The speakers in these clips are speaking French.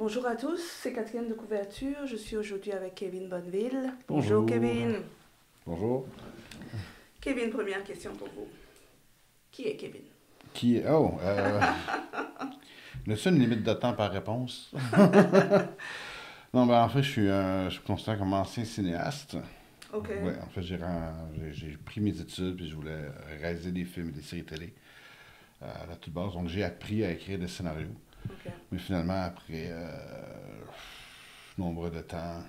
Bonjour à tous, c'est Catherine de Couverture. Je suis aujourd'hui avec Kevin Bonneville. Bonjour. Kevin. Bonjour. Kevin, première question pour vous. Qui est Kevin? Qui est... Oh, une limite de temps par réponse? Non, ben en fait, je me considère comme ancien cinéaste. Ok, Ouais, en fait, j'ai pris mes études puis je voulais réaliser des films et des séries télé à la toute base. Donc, j'ai appris à écrire des scénarios. ok. Mais finalement, après nombre de temps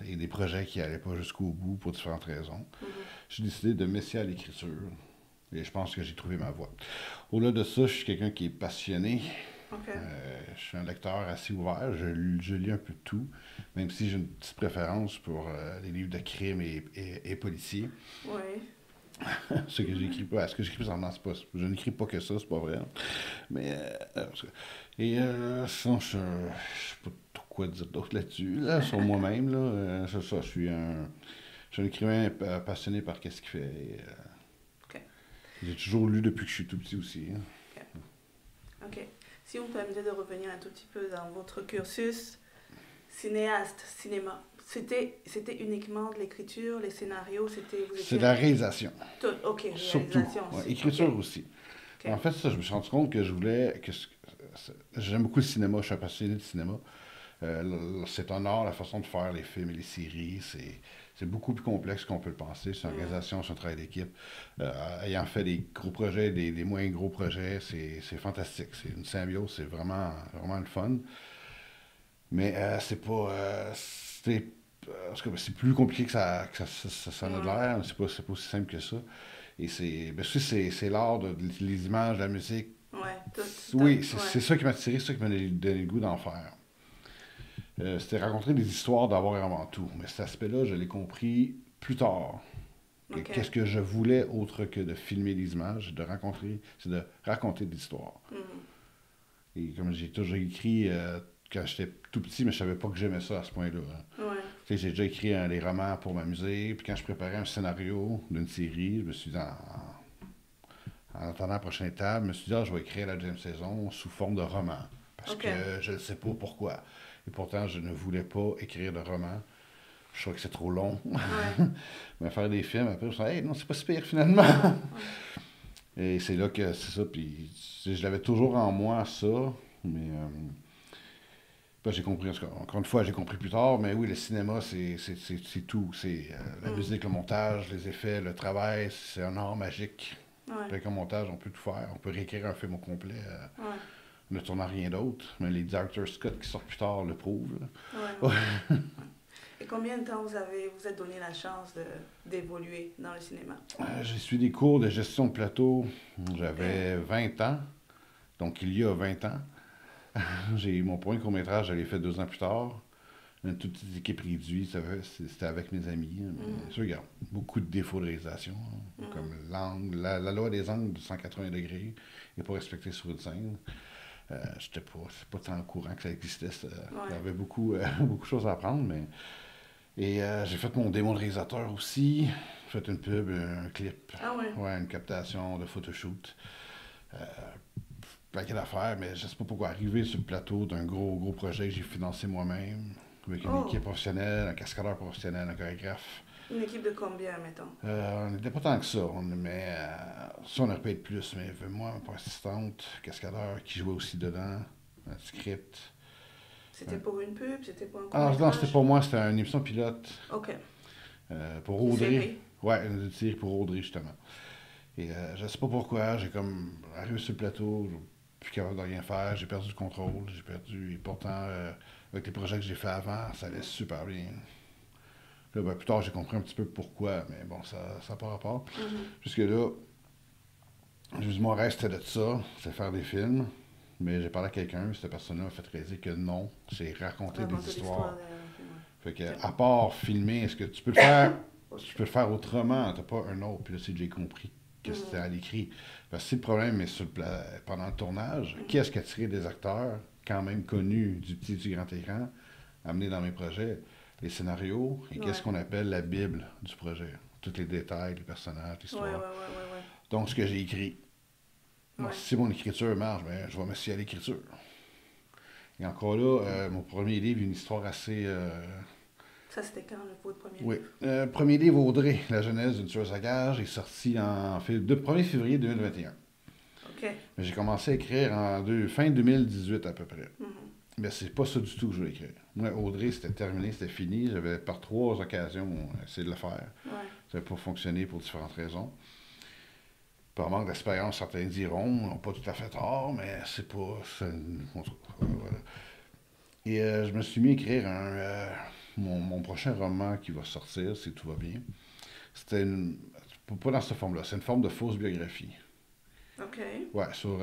et des projets qui n'allaient pas jusqu'au bout pour différentes raisons, Mhm. j'ai décidé de m'essayer à l'écriture. Et je pense que j'ai trouvé ma voie. Au-delà de ça, je suis quelqu'un qui est passionné. Ok, Je suis un lecteur assez ouvert. Je lis un peu de tout, même si j'ai une petite préférence pour les livres de crime et policiers. oui. Ce que j'écris pas, ce que j'écris présentement, c'est pas, je n'écris pas que ça, c'est pas vrai. Mais, sinon, je sais pas trop quoi dire d'autre là-dessus, là, sur moi-même. Là, c'est ça, je suis un écrivain passionné par ce qu'il fait. Ok, J'ai toujours lu depuis que je suis tout petit aussi. Hein. ok. Ok. Si vous me permettez de revenir un tout petit peu dans votre cursus, cinéaste, cinéma, c'était uniquement de l'écriture, les scénarios, vous C'est étiez de la réalisation, Ok, surtout. réalisation Ouais, aussi. écriture Ok, aussi. ok. En fait, ça, je me suis rendu compte que je voulais. J'aime beaucoup le cinéma, je suis un passionné de cinéma. C'est un art, la façon de faire les films et les séries. C'est beaucoup plus complexe qu'on peut le penser. C'est une Mhm. organisation, c'est un travail d'équipe. Ayant fait des gros projets, des moins gros projets, c'est fantastique. C'est une symbiose, c'est vraiment le fun. Mais c'est pas. En tout cas, c'est plus compliqué ça en a de Ouais, l'air. C'est pas aussi simple que ça. Et c'est l'art les images, la musique. ouais, Oui, ouais. c'est ça qui m'a attiré, c'est ça qui m'a donné le goût d'en faire. C'était raconter des histoires d'avoir avant tout. Mais cet aspect-là, je l'ai compris plus tard. Ok. Qu'est-ce que je voulais autre que de filmer des images, c'est de raconter des histoires. Mhm. Et comme j'ai toujours écrit quand j'étais tout petit, mais je savais pas que j'aimais ça à ce point-là. Hein. Ouais, Tu sais, j'ai déjà écrit des romans pour m'amuser, puis quand je préparais un scénario d'une série, je me suis dit, en attendant la prochaine étape, je me suis dit, je vais écrire la deuxième saison sous forme de roman. Parce ok. que je ne sais pas pourquoi. Et pourtant, je ne voulais pas écrire de roman. Je trouvais que c'est trop long. Ouais, Mais faire des films, après, je me suis dit, hey, non, c'est pas si pire finalement. ouais. Et c'est là que c'est ça. Puis je l'avais toujours en moi, ça. Mais ben, j'ai compris, encore une fois, j'ai compris plus tard. Mais oui, le cinéma, c'est tout. C'est la Mhm. musique, le montage, les effets, le travail. C'est un art magique. Ouais, Avec un montage, on peut tout faire. On peut réécrire un film au complet ouais, ne tournant rien d'autre. Mais les directeurs Scott qui sortent plus tard le prouvent. ouais, ouais. Ouais. Ouais. Et combien de temps vous êtes donné la chance d'évoluer dans le cinéma? J'ai suivi des cours de gestion de plateau. Ok. J'avais 20 ans. Donc, il y a 20 ans. J'ai mon premier court-métrage, je l'ai fait 2 ans plus tard. Une toute petite équipe réduite, c'était avec mes amis. Mais Mhm. ça, regarde, beaucoup de défauts de réalisation. Comme Mhm. l'angle, la loi des angles de 180 degrés n'est pas respectée sur une scène. C'est pas tant au courant que ça existait. Il y Ouais. avait beaucoup, beaucoup de choses à apprendre. Et j'ai fait mon démon de réalisateur aussi. J'ai fait une pub, un clip, Ah ouais. ouais, une captation de photoshoot. Euh, Paquet d'affaires, mais je sais pas pourquoi arriver sur le plateau d'un gros projet que j'ai financé moi-même, avec une Oh, équipe professionnelle, un cascadeur professionnel, un chorégraphe. une équipe de combien, mettons? On n'était pas tant que ça, mais ça on aurait pu être plus, mais moi, ma assistante, cascadeur qui jouait aussi dedans, un script. C'était un- pour une pub? C'était pour un Ah non, c'était court-métrage? pas moi, c'était une émission pilote Ok. pour Une Audrey. série? Ouais, une série pour Audrey justement. Et je sais pas pourquoi, j'ai comme arrivé sur le plateau, je suis plus capable de rien faire, j'ai perdu le contrôle, j'ai perdu. Et pourtant, avec les projets que j'ai fait avant, ça allait super bien. Là, ben, plus tard, j'ai compris un petit peu pourquoi, mais bon, ça n'a pas rapport. Mhm. Jusque là, mon rêve c'était de ça, c'est faire des films. Mais j'ai parlé à quelqu'un, cette personne-là m'a fait réaliser que non, c'est raconter des Raconter l'histoire histoires. derrière un film, Fait que, ouais. Ok. à part filmer, est-ce que tu peux le faire, tu peux le faire autrement, t'as pas un autre. Puis là, c'est que j'ai compris que c'était Mhm. à l'écrit. Parce que si le problème est pendant le tournage, qui Mhm. est-ce qui a tiré des acteurs, quand même connus du petit du grand écran, amenés dans mes projets, les scénarios, et qu'est-ce Ouais. qu'on appelle la Bible du projet. Tous les détails, les personnages, Ouais, ouais, ouais, l'histoire. ouais, Donc, ce que j'ai écrit. ouais. Bon, Ouais. si mon écriture marche, ben, je vais m'essayer à l'écriture. Et encore là, mon premier livre, une histoire assez... Ça, c'était quand, votre premier Oui. livre? Premier livre, Audrey, La jeunesse d'une tueuse à gages, est sorti en 1er février 2021. OK. Mais j'ai commencé à écrire fin 2018 à peu près. Mhm. Mais c'est pas ça du tout que je voulais écrire. Moi, Audrey, c'était terminé, c'était fini. J'avais par 3 occasions essayé de le faire. Ouais. Ça n'avait pas fonctionné pour différentes raisons. Par manque d'expérience, certains diront, n'ont pas tout à fait tort, mais c'est pas... Voilà. Et je me suis mis à écrire mon prochain roman qui va sortir, si tout va bien. C'était pas dans cette forme-là, c'est une forme de fausse biographie. OK. Ouais, sur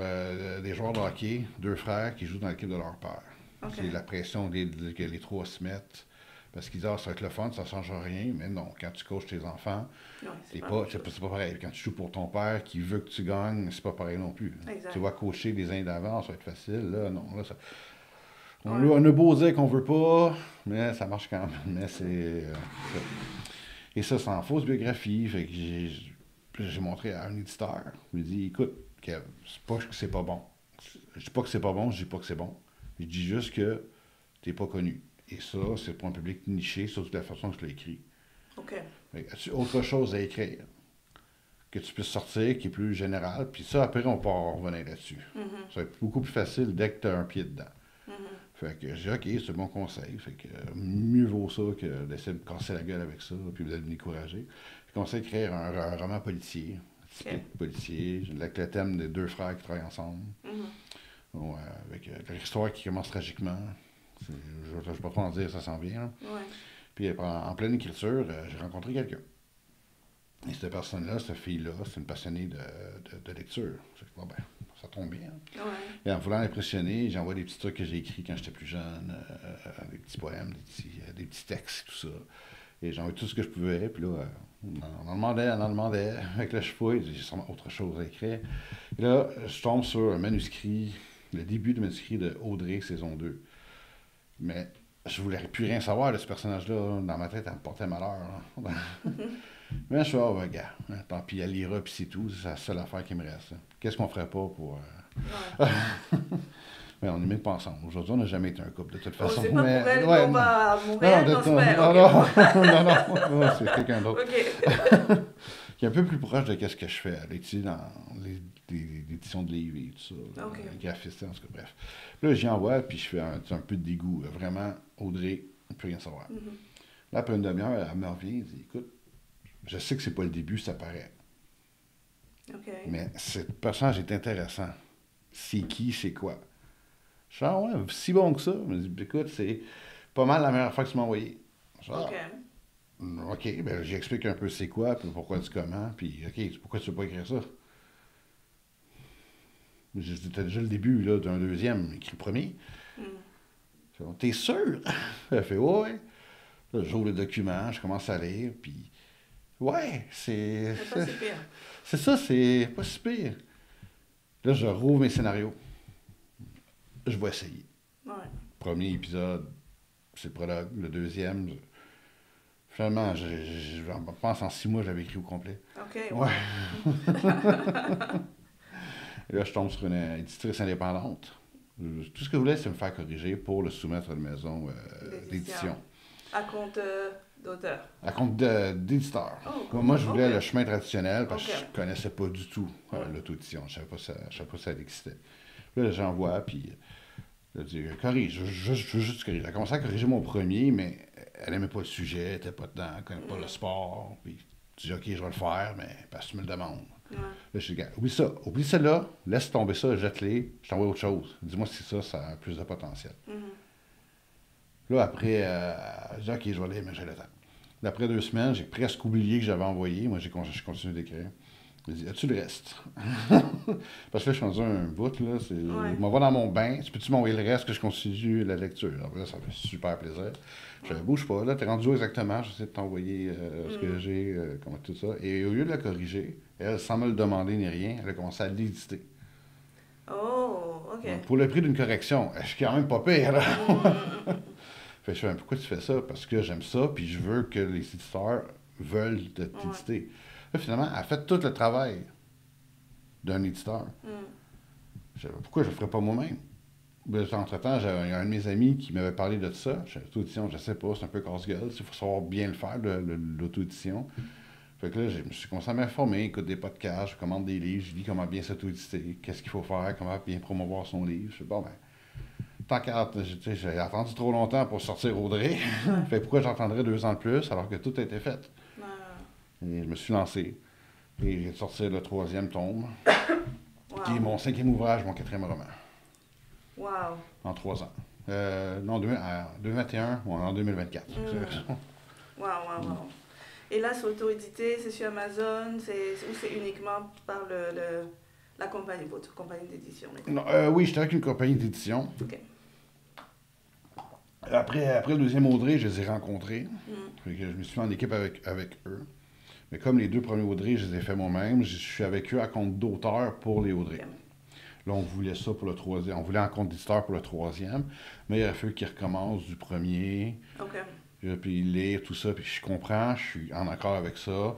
des joueurs de hockey, 2 frères qui jouent dans l'équipe de leur père. OK. C'est la pression que les 3 se mettent. Parce qu'ils disent, ah, ça va être le fun, ça ne change rien. Mais non, quand tu coaches tes enfants, Ouais, c'est pas pareil. Quand tu joues pour ton père qui veut que tu gagnes, c'est pas pareil non plus. Exact. Tu vas coacher les uns d'avant, ça va être facile. Là, non. Là, ça... Ouais. On a beau dire qu'on veut pas, mais ça marche quand même. Mais c'est... Et ça, c'est en fausse biographie. Fait que j'ai montré à un éditeur. Je lui ai dit, écoute, c'est pas que c'est pas bon. Je dis pas que c'est pas bon, je dis pas que c'est bon. Je dis juste que t'es pas connu. Et ça, c'est pour un public niché, surtout de la façon que je l'ai écrit. OK. As-tu autre chose à écrire que tu puisses sortir, qui est plus général, puis ça, après, on peut en revenir là-dessus. Mm-hmm. Ça va être beaucoup plus facile dès que tu as un pied dedans. Mm-hmm. Fait que j'ai dit, OK, c'est un bon conseil. Fait que mieux vaut ça que d'essayer de me casser la gueule avec ça, puis de me décourager. J'ai commencé à écrire un roman policier, typique policier, avec le thème des 2 frères qui travaillent ensemble. Mm-hmm. Ouais, avec l'histoire qui commence tragiquement. Je ne vais pas trop en dire, ça s'en vient. Là. Ouais. Puis en pleine écriture, j'ai rencontré quelqu'un. Et cette personne-là, cette fille-là, c'est une passionnée de lecture. Bon, ben, ça tombe bien. Ouais. Et en voulant l'impressionner, j'envoie des petits trucs que j'ai écrits quand j'étais plus jeune, des petits poèmes, des petits textes, tout ça. Et j'envoie tout ce que je pouvais. Puis là, on en demandait. Avec le cheveu, j'ai sûrement autre chose à écrire. Et là, je tombe sur un manuscrit, le début du manuscrit de Audrey, saison 2. Mais je voulais plus rien savoir de ce personnage-là. Dans ma tête, elle me portait malheur. Mais je suis oh, ben, gars, tant pis, elle lira, puis c'est tout. C'est la seule affaire qui me reste. Qu'est-ce qu'on ferait pas pour... Ouais. Mais on est même pas ensemble. Aujourd'hui, on n'a jamais été un couple, de toute façon. C'est pas mais... pour elle ouais, qu'on va à Montréal, non, non, c'est pas non, c'est quelqu'un d'autre. OK. Qui est un peu plus proche de ce que je fais. Elle étudie dans l'édition de livres et tout ça. OK. Graphiste, en tout cas, bref. Là, j'y envoie, puis je fais un peu de dégoût. Vraiment, Audrey, on ne peut rien savoir. Mm-hmm. Là, après une demi-heure, elle me revient et dit, écoute, je sais que c'est pas le début, ça paraît. OK. Mais ce personnage est intéressant. C'est qui, c'est quoi? Je dis, ah ouais, si bon que ça. Elle me dit, écoute, c'est pas mal la meilleure fois que tu m'as envoyé. Je dis, ah, OK, ben j'explique un peu c'est quoi, puis pourquoi du comment, puis OK, pourquoi tu veux pas écrire ça? J'ai dit, t'as déjà le début là, d'un deuxième, écrit le premier. T'es sûr? Elle fait, ouais. Là, j'ouvre le document, je commence à lire, puis ouais, C'est pas si pire. c'est ça, c'est pas si pire. Là, je rouvre mes scénarios. Je vais essayer. Ouais. Premier épisode, c'est le prologue. Le deuxième, finalement, je pense en 6 mois, je l'avais écrit au complet. OK. Ouais. Et là, je tombe sur une éditrice indépendante. Tout ce que je voulais, c'est me faire corriger pour le soumettre à une maison d'édition. À compte d'auteur. À compte d'éditeur. Oh, moi, je voulais OK. le chemin traditionnel parce que OK. je ne connaissais pas du tout l'auto-édition. Je ne savais pas ça existait. Là, j'envoie, puis elle dit corrige, je veux juste corriger. Elle a commencé à corriger mon premier, mais elle n'aimait pas le sujet, elle n'était pas dedans, elle ne connaît pas le sport. Puis je dis OK, je vais le faire, mais parce que tu me le demandes. Ouais. Là, je dis oublie ça là, laisse tomber ça, jette-les, je t'envoie autre chose. Dis-moi si ça a plus de potentiel. Là, après, je dis OK, je vais aller, mais j'ai le temps. Là, après 2 semaines, j'ai presque oublié que j'avais envoyé. Moi, je continue d'écrire. Je dis, as-tu le reste? Parce que là, je suis rendu un bout, là. Je m'en vais dans mon bain. Peux-tu m'envoyer le reste que je continue la lecture? Alors là, ça fait super plaisir. Je ne bouge pas, là. T'es rendu où exactement? J'essaie de t'envoyer ce que j'ai, comment tout ça. Et au lieu de la corriger, elle, sans me le demander ni rien, elle a commencé à l'éditer. Oh, OK. Donc, pour le prix d'une correction, je suis quand même pas pire, là. Fait que je fais, pourquoi tu fais ça? Parce que j'aime ça, puis je veux que les éditeurs veulent t'éditer. Là, finalement, elle a fait tout le travail d'un éditeur. Je fais, pourquoi je ne le ferais pas moi-même? Ben, entre-temps, il y a un de mes amis qui m'avait parlé de ça. L'auto-édition, je sais pas, c'est un peu casse-gueule. Il faut savoir bien le faire, l'auto-édition. Fait que là, je me suis commencé à m'informer, écoute des podcasts, je commande des livres, je lis comment bien s'auto-éditer, qu'est-ce qu'il faut faire, comment bien promouvoir son livre. Je fais, bon, ben, tant qu'à, j'ai attendu trop longtemps pour sortir Audrey. Ouais. Fait pourquoi j'attendrais 2 ans de plus alors que tout a été fait? Ouais. Et je me suis lancé. Et j'ai sorti le 3e tome, qui est Wow. mon 5e ouvrage, mon 4e roman, Wow. en 3 ans. Non, 2021 ou en 2024. Wow, wow, wow. Et là, c'est auto-édité, c'est sur Amazon, ou c'est uniquement par la compagnie, votre compagnie d'édition? Non, oui, j'étais avec une compagnie d'édition. Ok. Après le deuxième Audrey, je les ai rencontrés. Mm. Fait que je me suis mis en équipe avec eux. Mais comme les 2 premiers Audrey, je les ai fait moi-même, je suis avec eux à compte d'auteur pour les Audrey. Ok. Là, on voulait ça pour le 3e. On voulait un compte d'éditeur pour le 3e, mais il aurait fallu qu'ils recommencent du premier, Ok. puis lire tout ça. Puis je comprends, je suis en accord avec ça,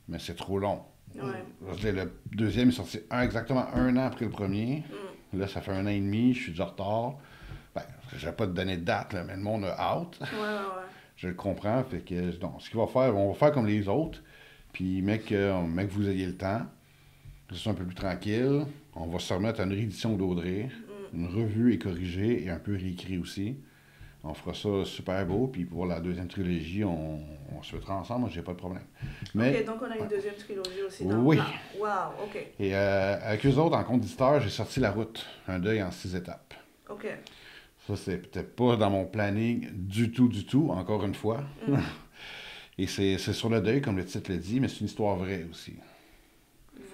mais c'est trop long. Ouais. Le deuxième est sorti exactement 1 an après le premier. Mm. Là, ça fait 1 an et demi, je suis déjà en retard. Ben, je vais pas te donner de date, là, mais le monde a hâte. Ouais, ouais, ouais. Je le comprends. Fait que, donc, ce qu'il va faire, on va faire comme les autres. Puis, mec, vous ayez le temps, que ce soit un peu plus tranquille, on va se remettre à une réédition d'Audrey, une revue et corrigée et un peu réécrit aussi. On fera ça super beau. Puis, pour la deuxième trilogie, on se mettra ensemble. Moi, j'ai pas de problème. Mais, Ok, donc on a une deuxième trilogie aussi oui. le plan. Wow, ok. Et avec eux autres, en compte d'éditeur, j'ai sorti La Route, un deuil en 6 étapes. Ok. Ça, c'est peut-être pas dans mon planning du tout, encore une fois. Et c'est sur le deuil, comme le titre le dit, mais c'est une histoire vraie aussi.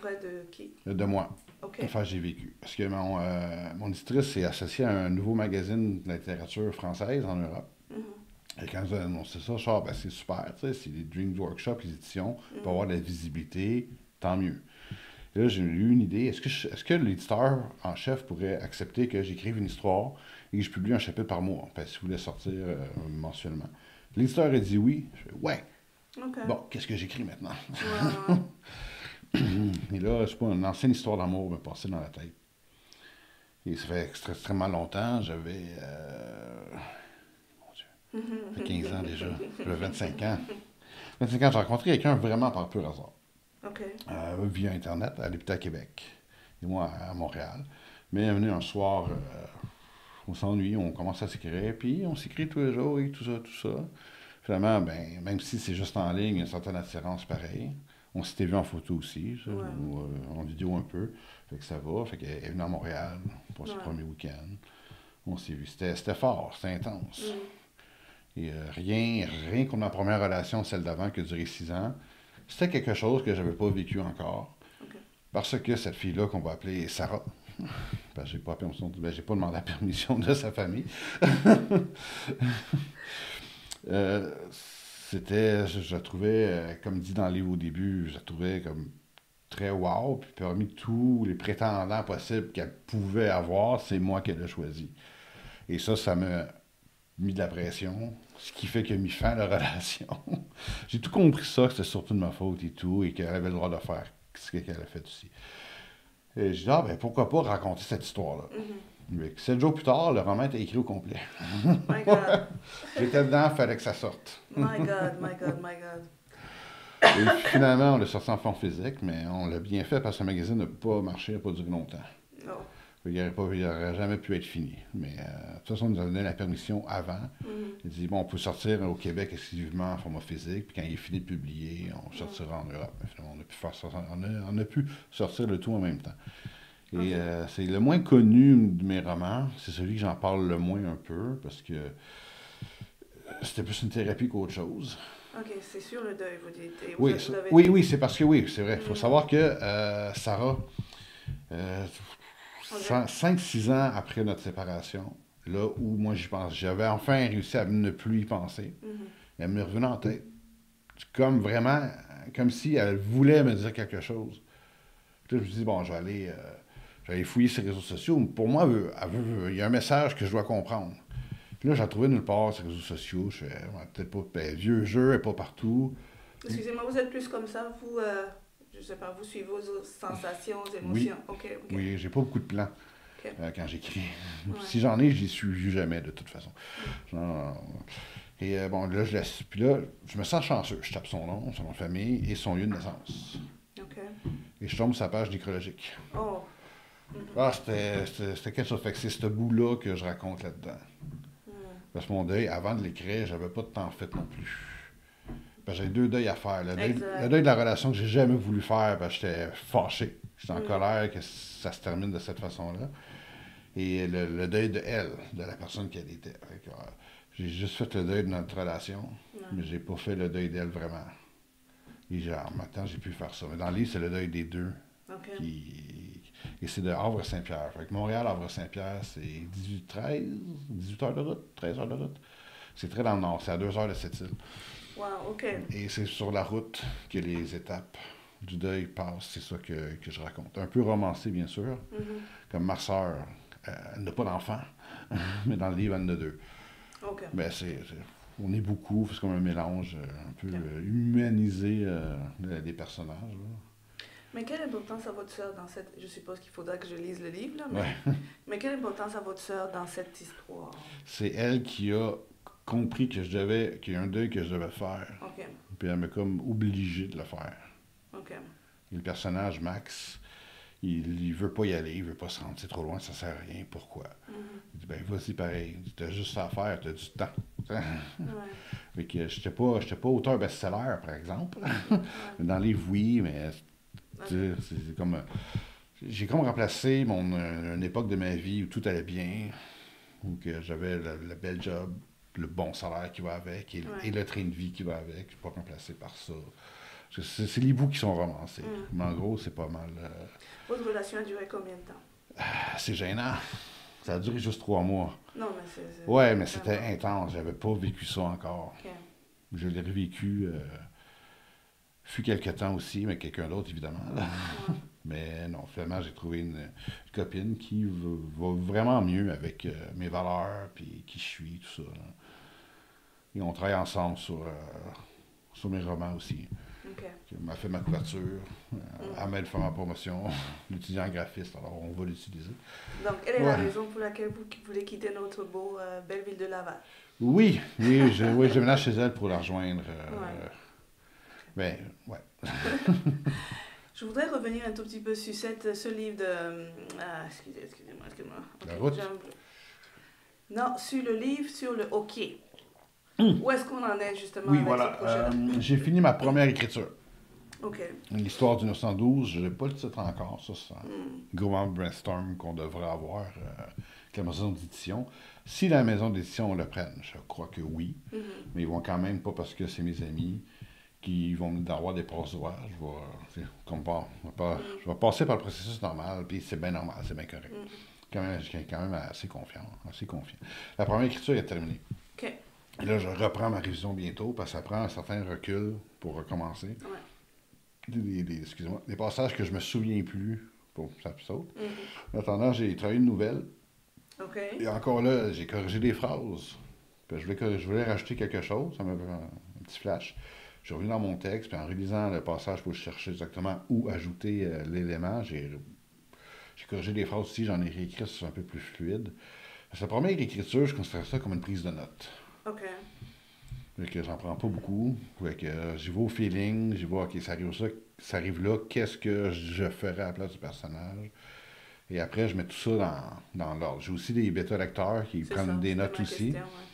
Vrai de qui? De moi. Ok. Enfin, j'ai vécu. Parce que mon éditrice s'est associée à un nouveau magazine de littérature française en Europe. Mhm. Et quand ils ont annoncé ça, je suis ben, c'est super, tu sais, c'est des Dreams Workshop, les éditions, pour avoir de la visibilité, tant mieux. Et là, j'ai eu une idée. Est-ce que l'éditeur en chef pourrait accepter que j'écrive une histoire et que je publie un chapitre par mois, s'il voulait sortir mensuellement? L'éditeur a dit oui. Je fais ouais. Ok. Bon, qu'est-ce que j'écris maintenant? Ouais, ouais. Et là, je sais pas, une ancienne histoire d'amour me passait dans la tête. Et ça fait extrêmement longtemps. J'avais. Mon Dieu. Ça fait 15 ans déjà. J'avais 25 ans. 25 ans, j'ai rencontré quelqu'un vraiment par pur hasard. Ok. Via Internet. Elle habitait à Québec. Et moi à Montréal. Mais elle est venue un soir. On s'ennuie, on commence à s'écrire. Puis on s'écrit tous les jours et tout ça, tout ça. Finalement, ben, même si c'est juste en ligne, il y a une certaine attirance pareille. On s'était vu en photo aussi, ça, Ouais. ou en vidéo un peu. Fait que ça va. Fait qu'elle est venue à Montréal pour ce Ouais. premier week-end. On s'est vu. C'était fort, c'était intense. Et rien comme ma première relation, celle d'avant, qui a duré 6 ans. C'était quelque chose que j'avais pas vécu encore. Ok. Parce que cette fille-là, qu'on va appeler Sarah, ben, j'ai pas demandé la permission de sa famille. Je la trouvais, comme dit dans le livre au début, je la trouvais comme très wow. Puis parmi tous les prétendants possibles qu'elle pouvait avoir, c'est moi qu'elle a choisi. Et ça m'a mis de la pression, ce qui fait qu'il a mis fin à la relation. J'ai tout compris ça, que c'était surtout de ma faute et tout, et qu'elle avait le droit de faire ce qu'elle a fait aussi. Et je dis, ben pourquoi pas raconter cette histoire-là. 7 jours plus tard, le roman était écrit au complet. My God. J'étais dedans, il fallait que ça sorte. My God, my God, my God. Et finalement, on l'a sorti en forme physique, mais on l'a bien fait parce que le magazine n'a pas marché, n'a pas duré longtemps. Oh. Il n'aurait jamais pu être fini. Mais de toute façon, on nous a donné la permission avant. Il dit, bon, on peut sortir au Québec exclusivement en format physique, puis quand il est fini de publier, on sortira en Europe. Mais finalement, on a pu faire ça, on a pu sortir le tout en même temps. Et c'est le moins connu de mes romans. C'est celui que j'en parle le moins un peu, parce que c'était plus une thérapie qu'autre chose. Ok, c'est sur le deuil, vous dites. Et Oui, vous avez... oui, c'est parce que oui, c'est vrai. Il faut savoir que Sarah, 5-6 ans après notre séparation, là où moi j'y pense, j'avais enfin réussi à ne plus y penser. Elle me revenait en tête. Comme vraiment, comme si elle voulait me dire quelque chose. Puis là, je me dis, bon, je vais aller fouiller ses réseaux sociaux. Pour moi, il y a un message que je dois comprendre. Puis là, j'ai trouvé nulle part sur les réseaux sociaux. Je fais, peut-être pas, ben, vieux jeu, elle n'est pas partout. Excusez-moi, vous êtes plus comme ça, vous, je sais pas, vous suivez vos sensations, vos émotions. Oui. Ok. Oui, j'ai pas beaucoup de plans. OK. Quand j'écris. Ouais. Si j'en ai, je les suis jamais, de toute façon. Genre, et bon, là, je laisse. Puis là, je me sens chanceux. Je tape son nom de famille et son lieu de naissance. OK. Et je tombe sur sa page nécrologique. Oh. Mhm. Ah, c'était quelque chose. Fait que c'est ce bout-là que je raconte là-dedans. Mm. Parce que mon deuil, avant de l'écrire, j'avais pas de temps fait non plus. Parce que j'avais 2 deuils à faire. Exact. Le deuil de la relation que j'ai jamais voulu faire parce que j'étais fâché. J'étais en Mm. colère que ça se termine de cette façon-là. Et le deuil de elle, de la personne qu'elle était. Fait que, j'ai juste fait le deuil de notre relation, Ouais. mais j'ai pas fait le deuil d'elle vraiment. Et genre, maintenant, j'ai pu faire ça. Mais dans le livre, c'est le deuil des deux. OK. Et c'est de Havre-Saint-Pierre. Fait que Montréal, Havre-Saint-Pierre, c'est 18 heures de route, 13 heures de route. C'est très dans le nord, c'est à 2 heures de cette île. Wow, OK. Et c'est sur la route que les étapes du deuil passent. C'est ça que je raconte. Un peu romancé, bien sûr. Mhm. Comme ma sœur, elle n'a pas d'enfant, mais dans le livre, elle en a 2. OK. Ben, on est beaucoup, c'est comme un mélange un peu Ok. humanisé des personnages. Là. Mais quelle importance a votre sœur dans cette... Je suppose qu'il faudra que je lise le livre, là, mais... Ouais. Mais quelle importance a votre sœur dans cette histoire? C'est elle qui a compris qu'il y a un deuil que je devais faire. OK. Puis elle m'a comme obligé de le faire. OK. Et le personnage, Max, il veut pas y aller, il veut pas se rendre, c'est trop loin, ça sert à rien, pourquoi? Mhm. Il dit, ben vas-y pareil, t'as juste ça à faire, t'as du temps. Ouais. Fait que j'étais pas auteur best-seller, par exemple. Ouais. Dans le livre, oui, mais OK. tu sais, c'est comme... J'ai comme remplacé une époque de ma vie où tout allait bien, où que j'avais le bel job, le bon salaire qui va avec et Ouais. le train de vie qui va avec. Je suis pas remplacé par ça. C'est les bouts qui sont romancés. Mais en gros, c'est pas mal. Votre relation a duré combien de temps? C'est gênant. Ça a duré juste 3 mois. Non, mais c'est... Ouais, mais c'était vraiment- intense. J'avais pas vécu ça encore. OK. Je l'ai revécu. Fut quelque temps aussi, mais quelqu'un d'autre, évidemment. Là. Ouais. Mais non, finalement, j'ai trouvé une copine qui va vraiment mieux avec mes valeurs, puis qui je suis, tout ça. Là. Et on travaille ensemble sur mes romans aussi. OK. Elle m'a fait ma couverture, elle m'aide à faire ma promotion, l'étudiant graphiste, alors on va l'utiliser. Donc, quelle est la Ouais. raison pour laquelle vous voulez quitter notre beau belle ville de Laval? Oui, je déménage chez elle pour la rejoindre. Ben, ouais. Je voudrais revenir un tout petit peu sur ce livre de... excusez-moi. La Ok, route? Non, sur le livre sur le hockey. Où est-ce qu'on en est justement Oui, avec voilà. ce projet-là? J'ai fini ma première écriture. OK. L'histoire du 912, je n'ai pas le titre encore. Ça, c'est un Hmm. gros brainstorm qu'on devrait avoir avec la maison d'édition. Si la maison d'édition le prenne, je crois que oui. Mhm. Mais ils vont quand même pas parce que c'est mes amis qui vont avoir des passoires. Je vais passer par le processus normal, puis c'est bien normal, c'est bien correct. Je suis quand même assez confiant. La première écriture est terminée. OK. Et là, je reprends ma révision bientôt parce que ça prend un certain recul pour recommencer. Ouais. Excusez-moi, des passages que je me souviens plus, ça saute. Mhm. En attendant, j'ai travaillé une nouvelle. OK. Et encore là, j'ai corrigé des phrases. Puis je voulais rajouter quelque chose, ça m'avait un petit flash. Je suis revenu dans mon texte, puis en relisant le passage pour chercher exactement où ajouter l'élément, j'ai corrigé des phrases aussi, j'en ai réécrit, c'est un peu plus fluide. Parce que la première écriture, je considère ça comme une prise de notes. OK. Fait que j'en prends pas beaucoup. Fait que j'y vais au feeling, j'y vais, ok, ça arrive là, qu'est-ce que je ferais à la place du personnage? Et après, je mets tout ça dans l'ordre. J'ai aussi des bêta-lecteurs qui C'est prennent ça, des c'était notes ma aussi. question, ouais.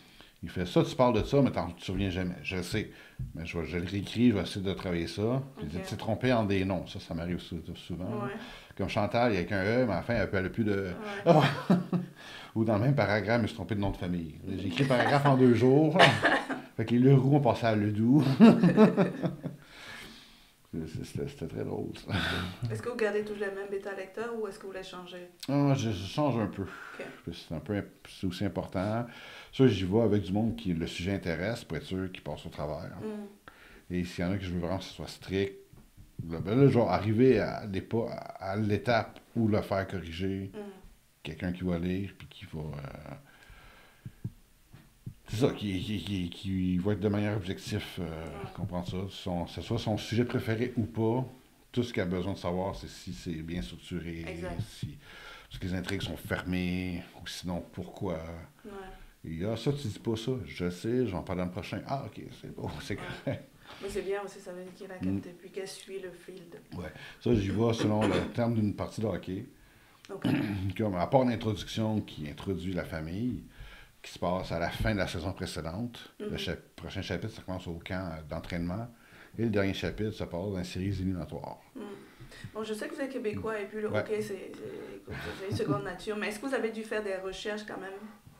Il fait ça, tu parles de ça, mais tu ne te souviens jamais. Je le sais. Mais je le réécris, je vais essayer de travailler ça. Puis Ok. tu t'es trompé en des noms. Ça m'arrive souvent. Ouais. Comme Chantal, il y a qu'un E, mais à la fin, elle n'a plus de. Ouais. Ou dans le même paragraphe, je me suis trompé de nom de famille. J'ai écrit le paragraphe en 2 jours. Fait que les Leroux ont passé à Ledoux. C'était très drôle, ça. Est-ce que vous gardez toujours le même bêta-lecteur ou est-ce que vous les changez? Je change un peu. OK. C'est aussi important. Ça, j'y vais avec du monde qui le sujet intéresse, pour être sûr qu'il passe au travers. Mm. Et s'il y en a que je veux vraiment que ce soit strict, là, je vais arriver à l'étape où le faire corriger. Mm. Quelqu'un qui va lire, puis qui va... c'est ça, qui va être de manière objective, comprendre ça. Que ce soit son sujet préféré ou pas, tout ce qu'il a besoin de savoir, c'est si c'est bien structuré, Exact. si Est-ce que les intrigues sont fermées? Ou sinon, pourquoi? Ouais. Et ça, tu dis pas ça. Je sais, je vais en parler dans le prochain. Ah, OK, c'est bon, c'est Ouais. correct. Mais c'est bien aussi, ça veut dire qu'il a capté, puis qu'elle suit le field. Ouais. Ça, j'y vais selon le terme d'une partie de hockey. OK. Comme, à part l'introduction qui introduit la famille, qui se passe à la fin de la saison précédente. Le prochain chapitre, ça commence au camp d'entraînement. Et le dernier chapitre, ça passe dans les séries éliminatoires. Bon, je sais que vous êtes québécois et puis le Ouais. hockey, écoute, c'est une seconde nature. Mais est-ce que vous avez dû faire des recherches quand même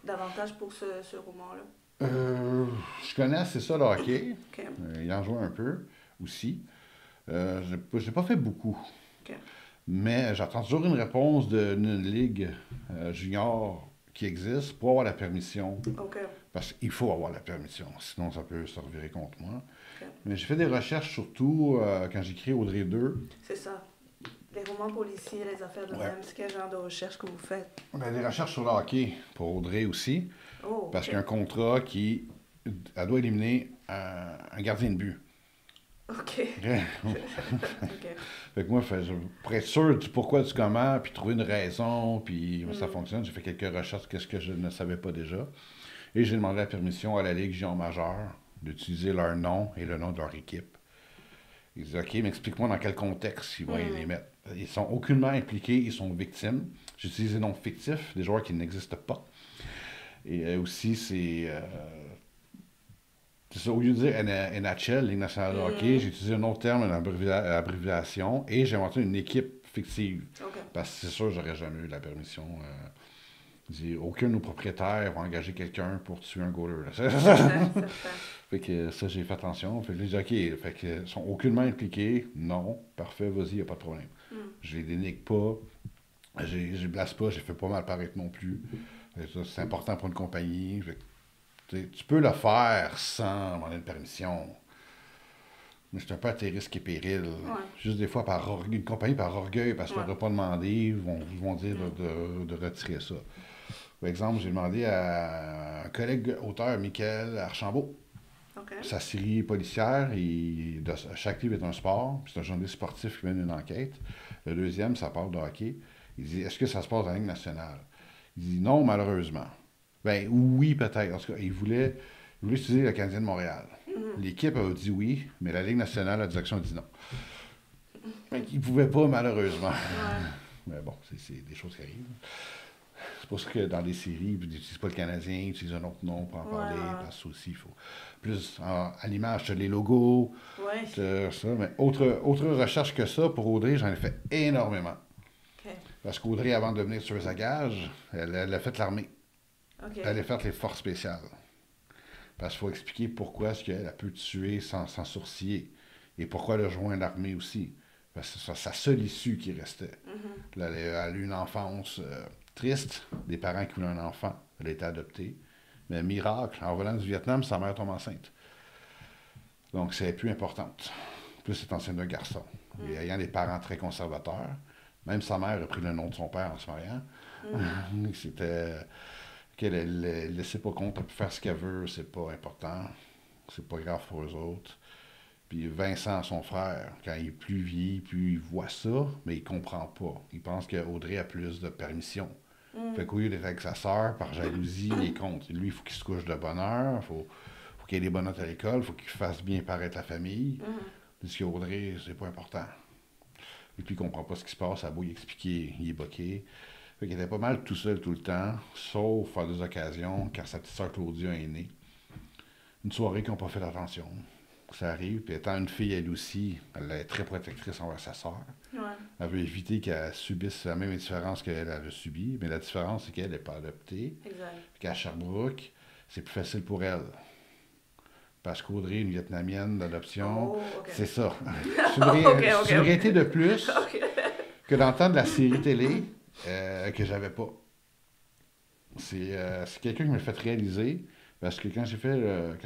davantage pour ce roman-là? Je connais, c'est ça, le hockey. OK. Il en joue un peu aussi. J'ai pas fait beaucoup. OK. Mais j'attends toujours une réponse d'une ligue junior qui existe pour avoir la permission. OK. Parce qu'il faut avoir la permission, sinon ça peut se revirer contre moi. OK. Mais j'ai fait des recherches surtout quand j'écris Audrey 2. C'est ça. Les romans policiers, les affaires de Ouais. même, c'est quel genre de recherche que vous faites? On a des recherches sur le hockey pour Audrey aussi. Oh, Parce OK. qu'il y a un contrat qui. Elle doit éliminer un gardien de but. OK. OK. Fait que moi, pour être sûr du pourquoi, du comment, puis trouver une raison, puis ça fonctionne, j'ai fait quelques recherches, qu'est-ce que je ne savais pas déjà. Et j'ai demandé la permission à la Ligue Junior majeure d'utiliser leur nom et le nom de leur équipe. Ils disent, OK, mais explique-moi dans quel contexte ils vont les mettre. Ils sont aucunement impliqués, ils sont victimes. J'ai utilisé des noms fictifs, des joueurs qui n'existent pas. Et aussi, c'est ça, au lieu de dire NHL, Ligue nationale de hockey, j'ai utilisé un autre terme, une abréviation, et j'ai inventé une équipe fictive. OK. Parce que c'est sûr, j'aurais jamais eu la permission. Aucun de nos propriétaires va engager quelqu'un pour tuer un goaler. Certain. Fait que ça, j'ai fait attention. Fait que j'ai dit, OK, fait que ils sont aucunement impliqués. Non, parfait, vas-y, il n'y a pas de problème. Je les dénigre pas, je les blasse pas, j'ai fait pas mal paraître non plus. Fait que ça, c'est important pour une compagnie. Fait que, tu peux le faire sans demander une permission. Mais c'est un peu à tes risques et périls. Ouais. Juste des fois, une compagnie par orgueil, parce qu'on ne Ouais. leur a pas demandé, ils vont dire de retirer ça. Par exemple, j'ai demandé à un collègue auteur, Michael Archambault, OK. sa série policière, chaque livre est un sport, puis c'est un journaliste sportif qui mène une enquête. Le deuxième, ça parle de hockey. Il dit, est-ce que ça se passe dans la Ligue nationale? Il dit, non, malheureusement. Ben oui, peut-être. En tout cas, il voulait utiliser le Canadien de Montréal. L'équipe a dit oui, mais la Ligue nationale, la direction a dit non. Il ne pouvait pas, malheureusement. Ouais. Mais bon, c'est des choses qui arrivent. C'est pour ça que dans les séries, ils n'utilisent pas le Canadien, ils utilisent un autre nom pour en parler, parce que aussi, il faut plus à l'image, tu as les logos, Ouais. ça. Mais autre recherche que ça, pour Audrey, j'en ai fait énormément. OK. Parce qu'Audrey, avant de devenir tueuse à gages, elle a fait l'armée. OK. Elle a fait les forces spéciales. Parce qu'il faut expliquer pourquoi est-ce qu'elle peut tuer sans sourciller. Et pourquoi elle a rejoint l'armée aussi. Parce que c'est sa seule issue qui restait. Elle a eu une enfance triste, des parents qui voulaient un enfant. Elle a été adoptée. Mais miracle, en revenant du Vietnam, sa mère tombe enceinte. Donc, c'est plus importante. Plus c'est enceinte d'un garçon. Et ayant des parents très conservateurs, même sa mère a pris le nom de son père en se mariant. C'était qu'elle ne laissait pas compte, elle peut faire ce qu'elle veut, c'est pas important. C'est pas grave pour eux autres. Puis Vincent, son frère, quand il est plus vieilli, plus il voit ça, mais il comprend pas. Il pense qu'Audrey a plus de permission. Fait qu'au lieu d'être avec sa sœur, par jalousie, il est contre. Lui, il faut qu'il se couche de bonne heure, faut qu'il ait des bonnes notes à l'école, il faut qu'il fasse bien paraître la famille. Tandis qu'Audrey, c'est pas important. Et puis il comprend pas ce qui se passe, à beau y expliquer, il est boqué. Fait qu'il était pas mal tout seul tout le temps, sauf à deux occasions, quand sa petite sœur Claudia est née. Une soirée qu'ils n'ont pas fait attention. Ça arrive, puis étant une fille, elle aussi, elle est très protectrice envers sa sœur. Ouais. Elle veut éviter qu'elle subisse la même indifférence qu'elle a subie, mais la différence, c'est qu'elle n'est pas adoptée. Exact. Puis qu'à Sherbrooke, c'est plus facile pour elle. Parce qu'Audrey, une Vietnamienne d'adoption, Oh, OK. c'est ça. OK. C'est une réalité de plus OK. que d'entendre la série télé que j'avais pas. C'est quelqu'un qui me l'a fait réaliser. Parce que quand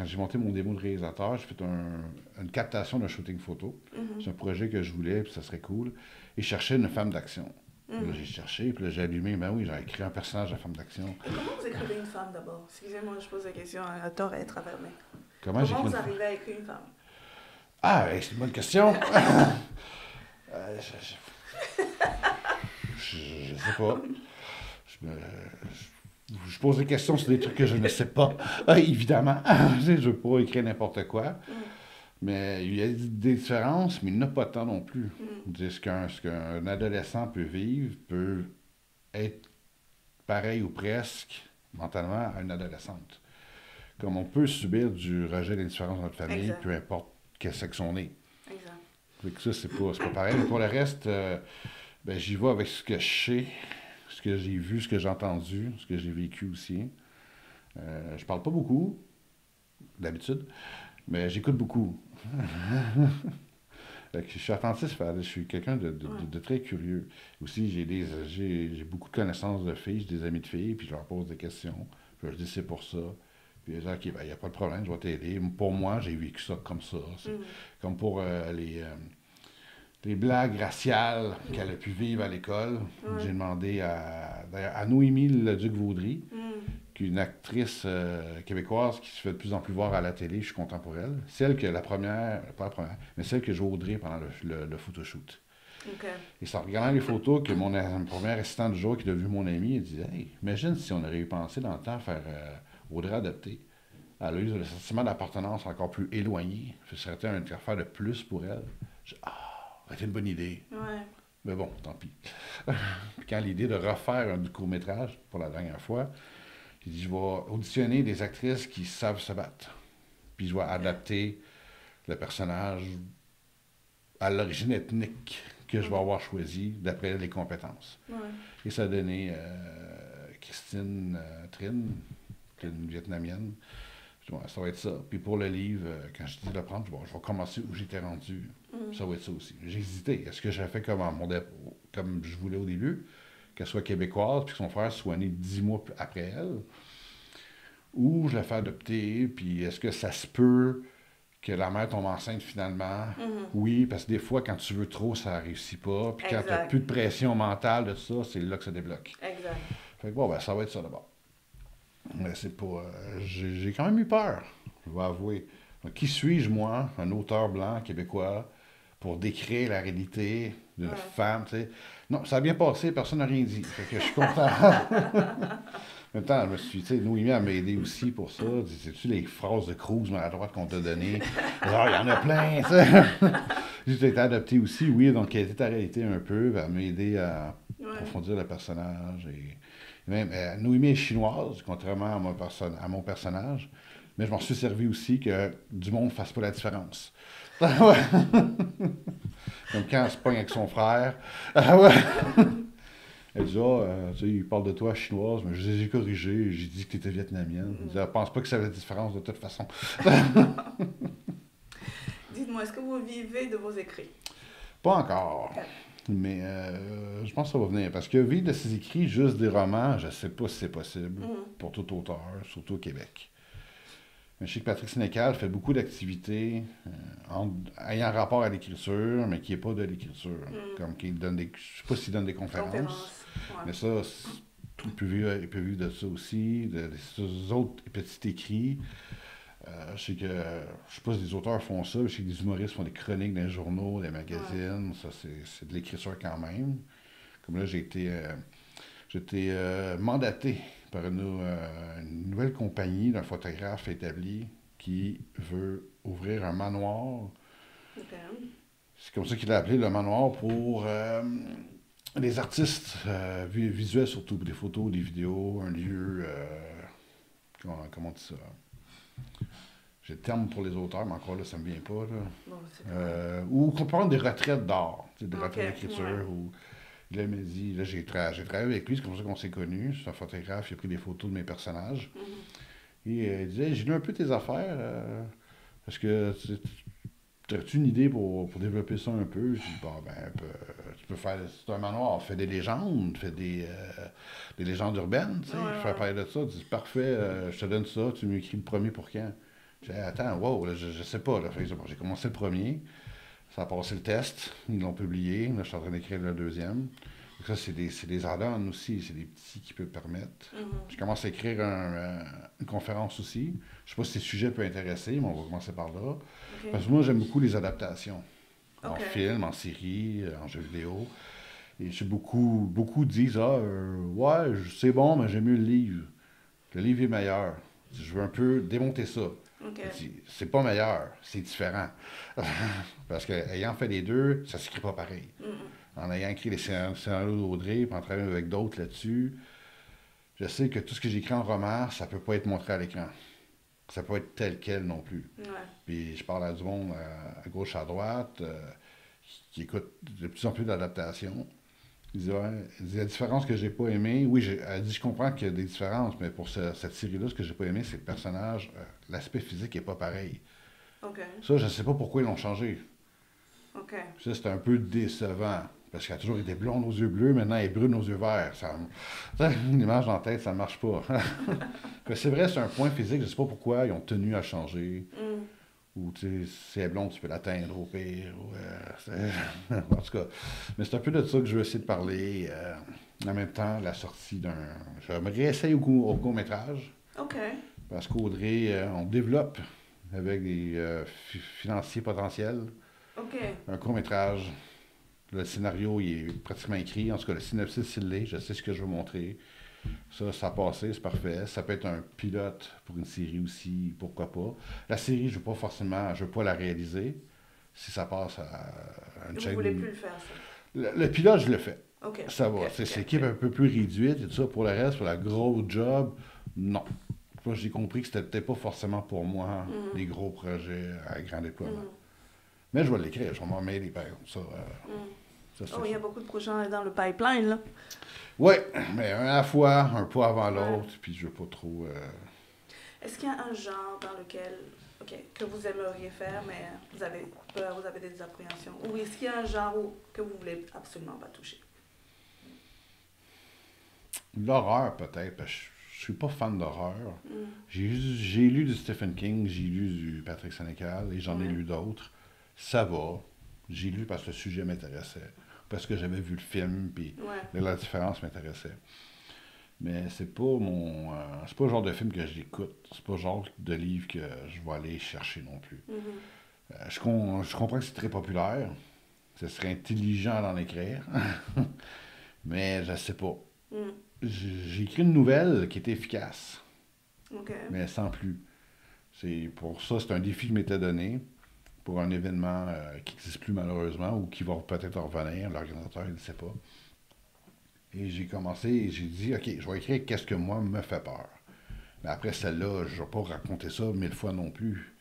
j'ai monté mon démo de réalisateur, j'ai fait une captation d'un shooting photo. C'est un projet que je voulais, puis ça serait cool. Et je cherchais une femme d'action. Là, j'ai cherché, puis là, j'ai allumé. Ben oui, j'ai écrit un personnage de femme d'action. Et comment vous écrivez une femme d'abord? Excusez-moi, je pose la question à tort et à travers, mais Comment j'écris vous une arrivez à écrire une femme? Ah, c'est une bonne question. je sais pas. Je, me- je pose des questions sur des trucs que je ne sais pas, évidemment. Je ne veux pas écrire n'importe quoi. Mm. Mais il y a des différences, mais il n'y en a pas tant non plus. Mm. Ce qu'un adolescent peut vivre peut être pareil ou presque mentalement à une adolescente. Comme on peut subir du rejet des différences dans notre famille, Exact. peu importe quel sexe on est. Exact. Fait que ça, c'est pas pareil. Mais pour le reste, ben, j'y vais avec ce que je sais, ce que j'ai vu, ce que j'ai entendu, ce que j'ai vécu aussi. Je parle pas beaucoup, d'habitude, mais j'écoute beaucoup. Fait que je suis attentif, je suis quelqu'un Ouais. de très curieux. Aussi, j'ai beaucoup de connaissances de filles, j'ai des amis de filles, puis je leur pose des questions. Puis je dis c'est pour ça. Puis ils disent OK, ben, il n'y a pas de problème, je vais t'aider. Pour moi, j'ai vécu ça comme ça. C'est Mm. comme pour les blagues raciales qu'elle a pu vivre à l'école. Ouais. J'ai demandé d'ailleurs, à Noémie Leduc-Vaudry, Mm. qui est une actrice québécoise qui se fait de plus en plus voir à la télé, je suis content pour elle. Celle que la première, pas la première, mais celle que joue Audrey pendant le photoshoot. OK. Et c'est en regardant les photos que mon premier assistant du jour qui a vu mon ami, il dit Hey, imagine si on aurait eu pensé dans le temps faire Audrey adoptée. Elle a eu le sentiment d'appartenance encore plus éloigné. Ce serait une affaire de plus pour elle. J'ai dit, c'était une bonne idée. Ouais. Mais bon, tant pis. Puis quand l'idée de refaire un court-métrage pour la dernière fois, j'ai dit je vais auditionner des actrices qui savent se battre. Puis je vais adapter le personnage à l'origine ethnique que je vais Mm. avoir choisi d'après les compétences. Ouais. Et ça a donné Christine Trine, qui est une Vietnamienne. Je dis, ouais, ça va être ça. Puis pour le livre, quand je dis de le prendre, je dis, bon, je vais commencer où j'étais rendu. Mm. Ça va être ça aussi. J'ai hésité. Est-ce que j'ai fait comme, comme je voulais au début, qu'elle soit québécoise, puis que son frère soit né 10 mois après elle, ou je la fais adopter, puis est-ce que ça se peut que la mère tombe enceinte finalement? Mhm. Oui, parce que des fois, quand tu veux trop, ça réussit pas. Puis quand tu n'as Exact. plus de pression mentale de ça, c'est là que ça débloque. Exact. Fait que bon, ben, ça va être ça d'abord. Mais c'est pas. J'ai quand même eu peur, je vais avouer. Donc, qui suis-je, moi, un auteur blanc québécois, pour décrire la réalité d'une Ouais. femme, tu sais? Non, ça a bien passé, personne n'a rien dit. Fait que je suis content. En même temps, je me suis, tu sais, Noémie, elle m'a aidé aussi pour ça. Elle dit, sais-tu les phrases de Cruz maladroite qu'on t'a données? Alors, il y en a plein, tu sais. J'ai été adopté aussi, oui, donc elle était ta réalité un peu. Elle m'a aidé à Ouais. approfondir le personnage. Et même, Noémie est chinoise, contrairement à mon personnage. Mais je m'en suis servi aussi que du monde ne fasse pas la différence. Ouais. Comme quand elle se pogne avec son frère. Ouais. Elle dit, tu sais, il parle de toi chinoise, mais je les ai corrigés, j'ai dit que tu étais vietnamienne. Elle dit, pense pas que ça avait de différence de toute façon. Dites-moi, est-ce que vous vivez de vos écrits? Pas encore. Ok. Mais je pense que ça va venir. Parce que vivre de ses écrits, juste des romans, je ne sais pas si c'est possible Mhm. pour tout auteur, surtout au Québec. Mais je sais que Patrick Sénécal fait beaucoup d'activités ayant rapport à l'écriture, mais qui n'est pas de l'écriture. Mhm. Comme qu'il donne des. Je ne sais pas s'il donne des conférences. Conférence. Mais Ouais. ça, il peut vivre de ça aussi, de ces autres petits écrits. Je sais que, je sais pas si des auteurs font ça, je sais que des humoristes font des chroniques dans les journaux, des magazines, ça c'est de l'écriture quand même. Comme là, j'ai été mandaté par une nouvelle compagnie d'un photographe établi qui veut ouvrir un manoir. Ok. C'est comme ça qu'il l'a appelé, le manoir, pour les artistes visuels surtout, des photos, des vidéos, un lieu, comment on dit ça? J'ai le terme pour les auteurs, mais encore là, ça me vient pas. Là. Bon, c'est correct. Ou qu'on prend des retraites d'art, tu sais, des Ok, retraites d'écriture. ouais. Ou, là, il m'a dit, là, j'ai travaillé avec lui, c'est comme ça qu'on s'est connus. C'est un photographe, il a pris des photos de mes personnages. Mhm. Et il disait, j'ai lu un peu tes affaires. Est-ce que as-tu une idée pour développer ça un peu? Je dis, bon, ben, tu peux faire, c'est un manoir, fais des légendes, fais des légendes urbaines, tu sais, Ouais, faire ouais. parler de ça. Tu dis, parfait, je te donne ça, tu m'écris le premier pour quand? J'ai dit, attends, wow, là, je sais pas. Là. Fait que j'ai commencé le premier, ça a passé le test, ils l'ont publié, là, je suis en train d'écrire le deuxième. Donc ça, c'est des add-ons aussi, c'est des petits qui peuvent permettre. Mhm. Je commence à écrire une conférence aussi. Je sais pas si le sujet peut intéresser, mais on va commencer par là. Ok. Parce que moi, j'aime beaucoup les adaptations. En Ok. film, en série, en jeu vidéo. Et beaucoup disent, ouais, c'est bon, mais j'aime mieux le livre. Le livre est meilleur. Je veux un peu démonter ça. OK. Je dis, c'est pas meilleur, c'est différent. Parce que ayant fait les deux, ça s'écrit pas pareil. Mhm. En ayant écrit les scénarios d'Audrey, puis en travaillant avec d'autres là-dessus, je sais que tout ce que j'écris en roman, ça peut pas être montré à l'écran. Ça peut être tel quel non plus. Ouais. Puis je parle à du monde à gauche, à droite, qui écoute de plus en plus d'adaptations. Il dit, ouais, il dit, la différence que j'ai pas aimée, oui, elle dit, je comprends qu'il y a des différences, mais pour cette série-là, ce que j'ai pas aimé, c'est le personnage, l'aspect physique est pas pareil. OK. Ça, je sais pas pourquoi ils l'ont changé. OK. Ça, c'est un peu décevant. Parce qu'elle a toujours été blonde aux yeux bleus, maintenant elle est brune aux yeux verts. Une image dans la tête, ça ne marche pas. C'est vrai, c'est un point physique, je ne sais pas pourquoi ils ont tenu à changer. Mm. Ou, tu sais, si elle est blonde, tu peux l'atteindre au pire. En tout cas, mais c'est un peu de ça que je veux essayer de parler. En même temps, la sortie d'un... Je me réessaye au court-métrage. OK. Parce qu'Audrey, on développe avec des financiers potentiels OK. un court-métrage. Le scénario, il est pratiquement écrit. En tout cas, le synopsis, il l'est. Je sais ce que je veux montrer. Ça a passé, c'est parfait. Ça peut être un pilote pour une série aussi, pourquoi pas. La série, je veux pas la réaliser. Si ça passe à une Vous chaîne... voulez plus le faire, ça? Le pilote, je le fais. OK. Ça va. OK. C'est OK. l'équipe un peu plus réduite et tout ça. Pour le reste, pour la grosse job, non. Moi, j'ai compris que c'était peut-être pas forcément pour moi, Mhm. des gros projets à grand déploiement. Mhm. Mais je vais l'écrire, je vais m'en mêler, par exemple. Mhm. Ça, c'est Oh, il y ça. a beaucoup de projets dans le pipeline, là. Oui, mais un à la fois, un pas avant Ouais. l'autre, puis je veux pas trop... Est-ce qu'il y a un genre dans lequel, OK, que vous aimeriez faire, mais vous avez peur, vous avez des appréhensions? Ou est-ce qu'il y a un genre que vous voulez absolument pas toucher? L'horreur, peut-être, parce que je suis pas fan d'horreur. Mm. J'ai lu du Stephen King, j'ai lu du Patrick Sénécal, et j'en ai Ouais. lu d'autres. Ça va. J'ai lu parce que le sujet m'intéressait, parce que j'avais vu le film, puis Ouais. la différence m'intéressait. Mais c'est pas le genre de film que j'écoute. C'est pas le genre de livre que je vais aller chercher non plus. Mhm. Je comprends que c'est très populaire. Ce serait intelligent d'en écrire. Mais je sais pas. Mm. J'ai écrit une nouvelle qui était efficace, OK. mais sans plus. Pour ça, c'est un défi que je m'étais donné pour un événement qui n'existe plus malheureusement ou qui va peut-être revenir. L'organisateur, il ne sait pas. Et j'ai commencé et j'ai dit, OK, je vais écrire qu'est-ce que moi me fait peur. Mais après celle-là, je ne vais pas raconter ça 1000 fois non plus.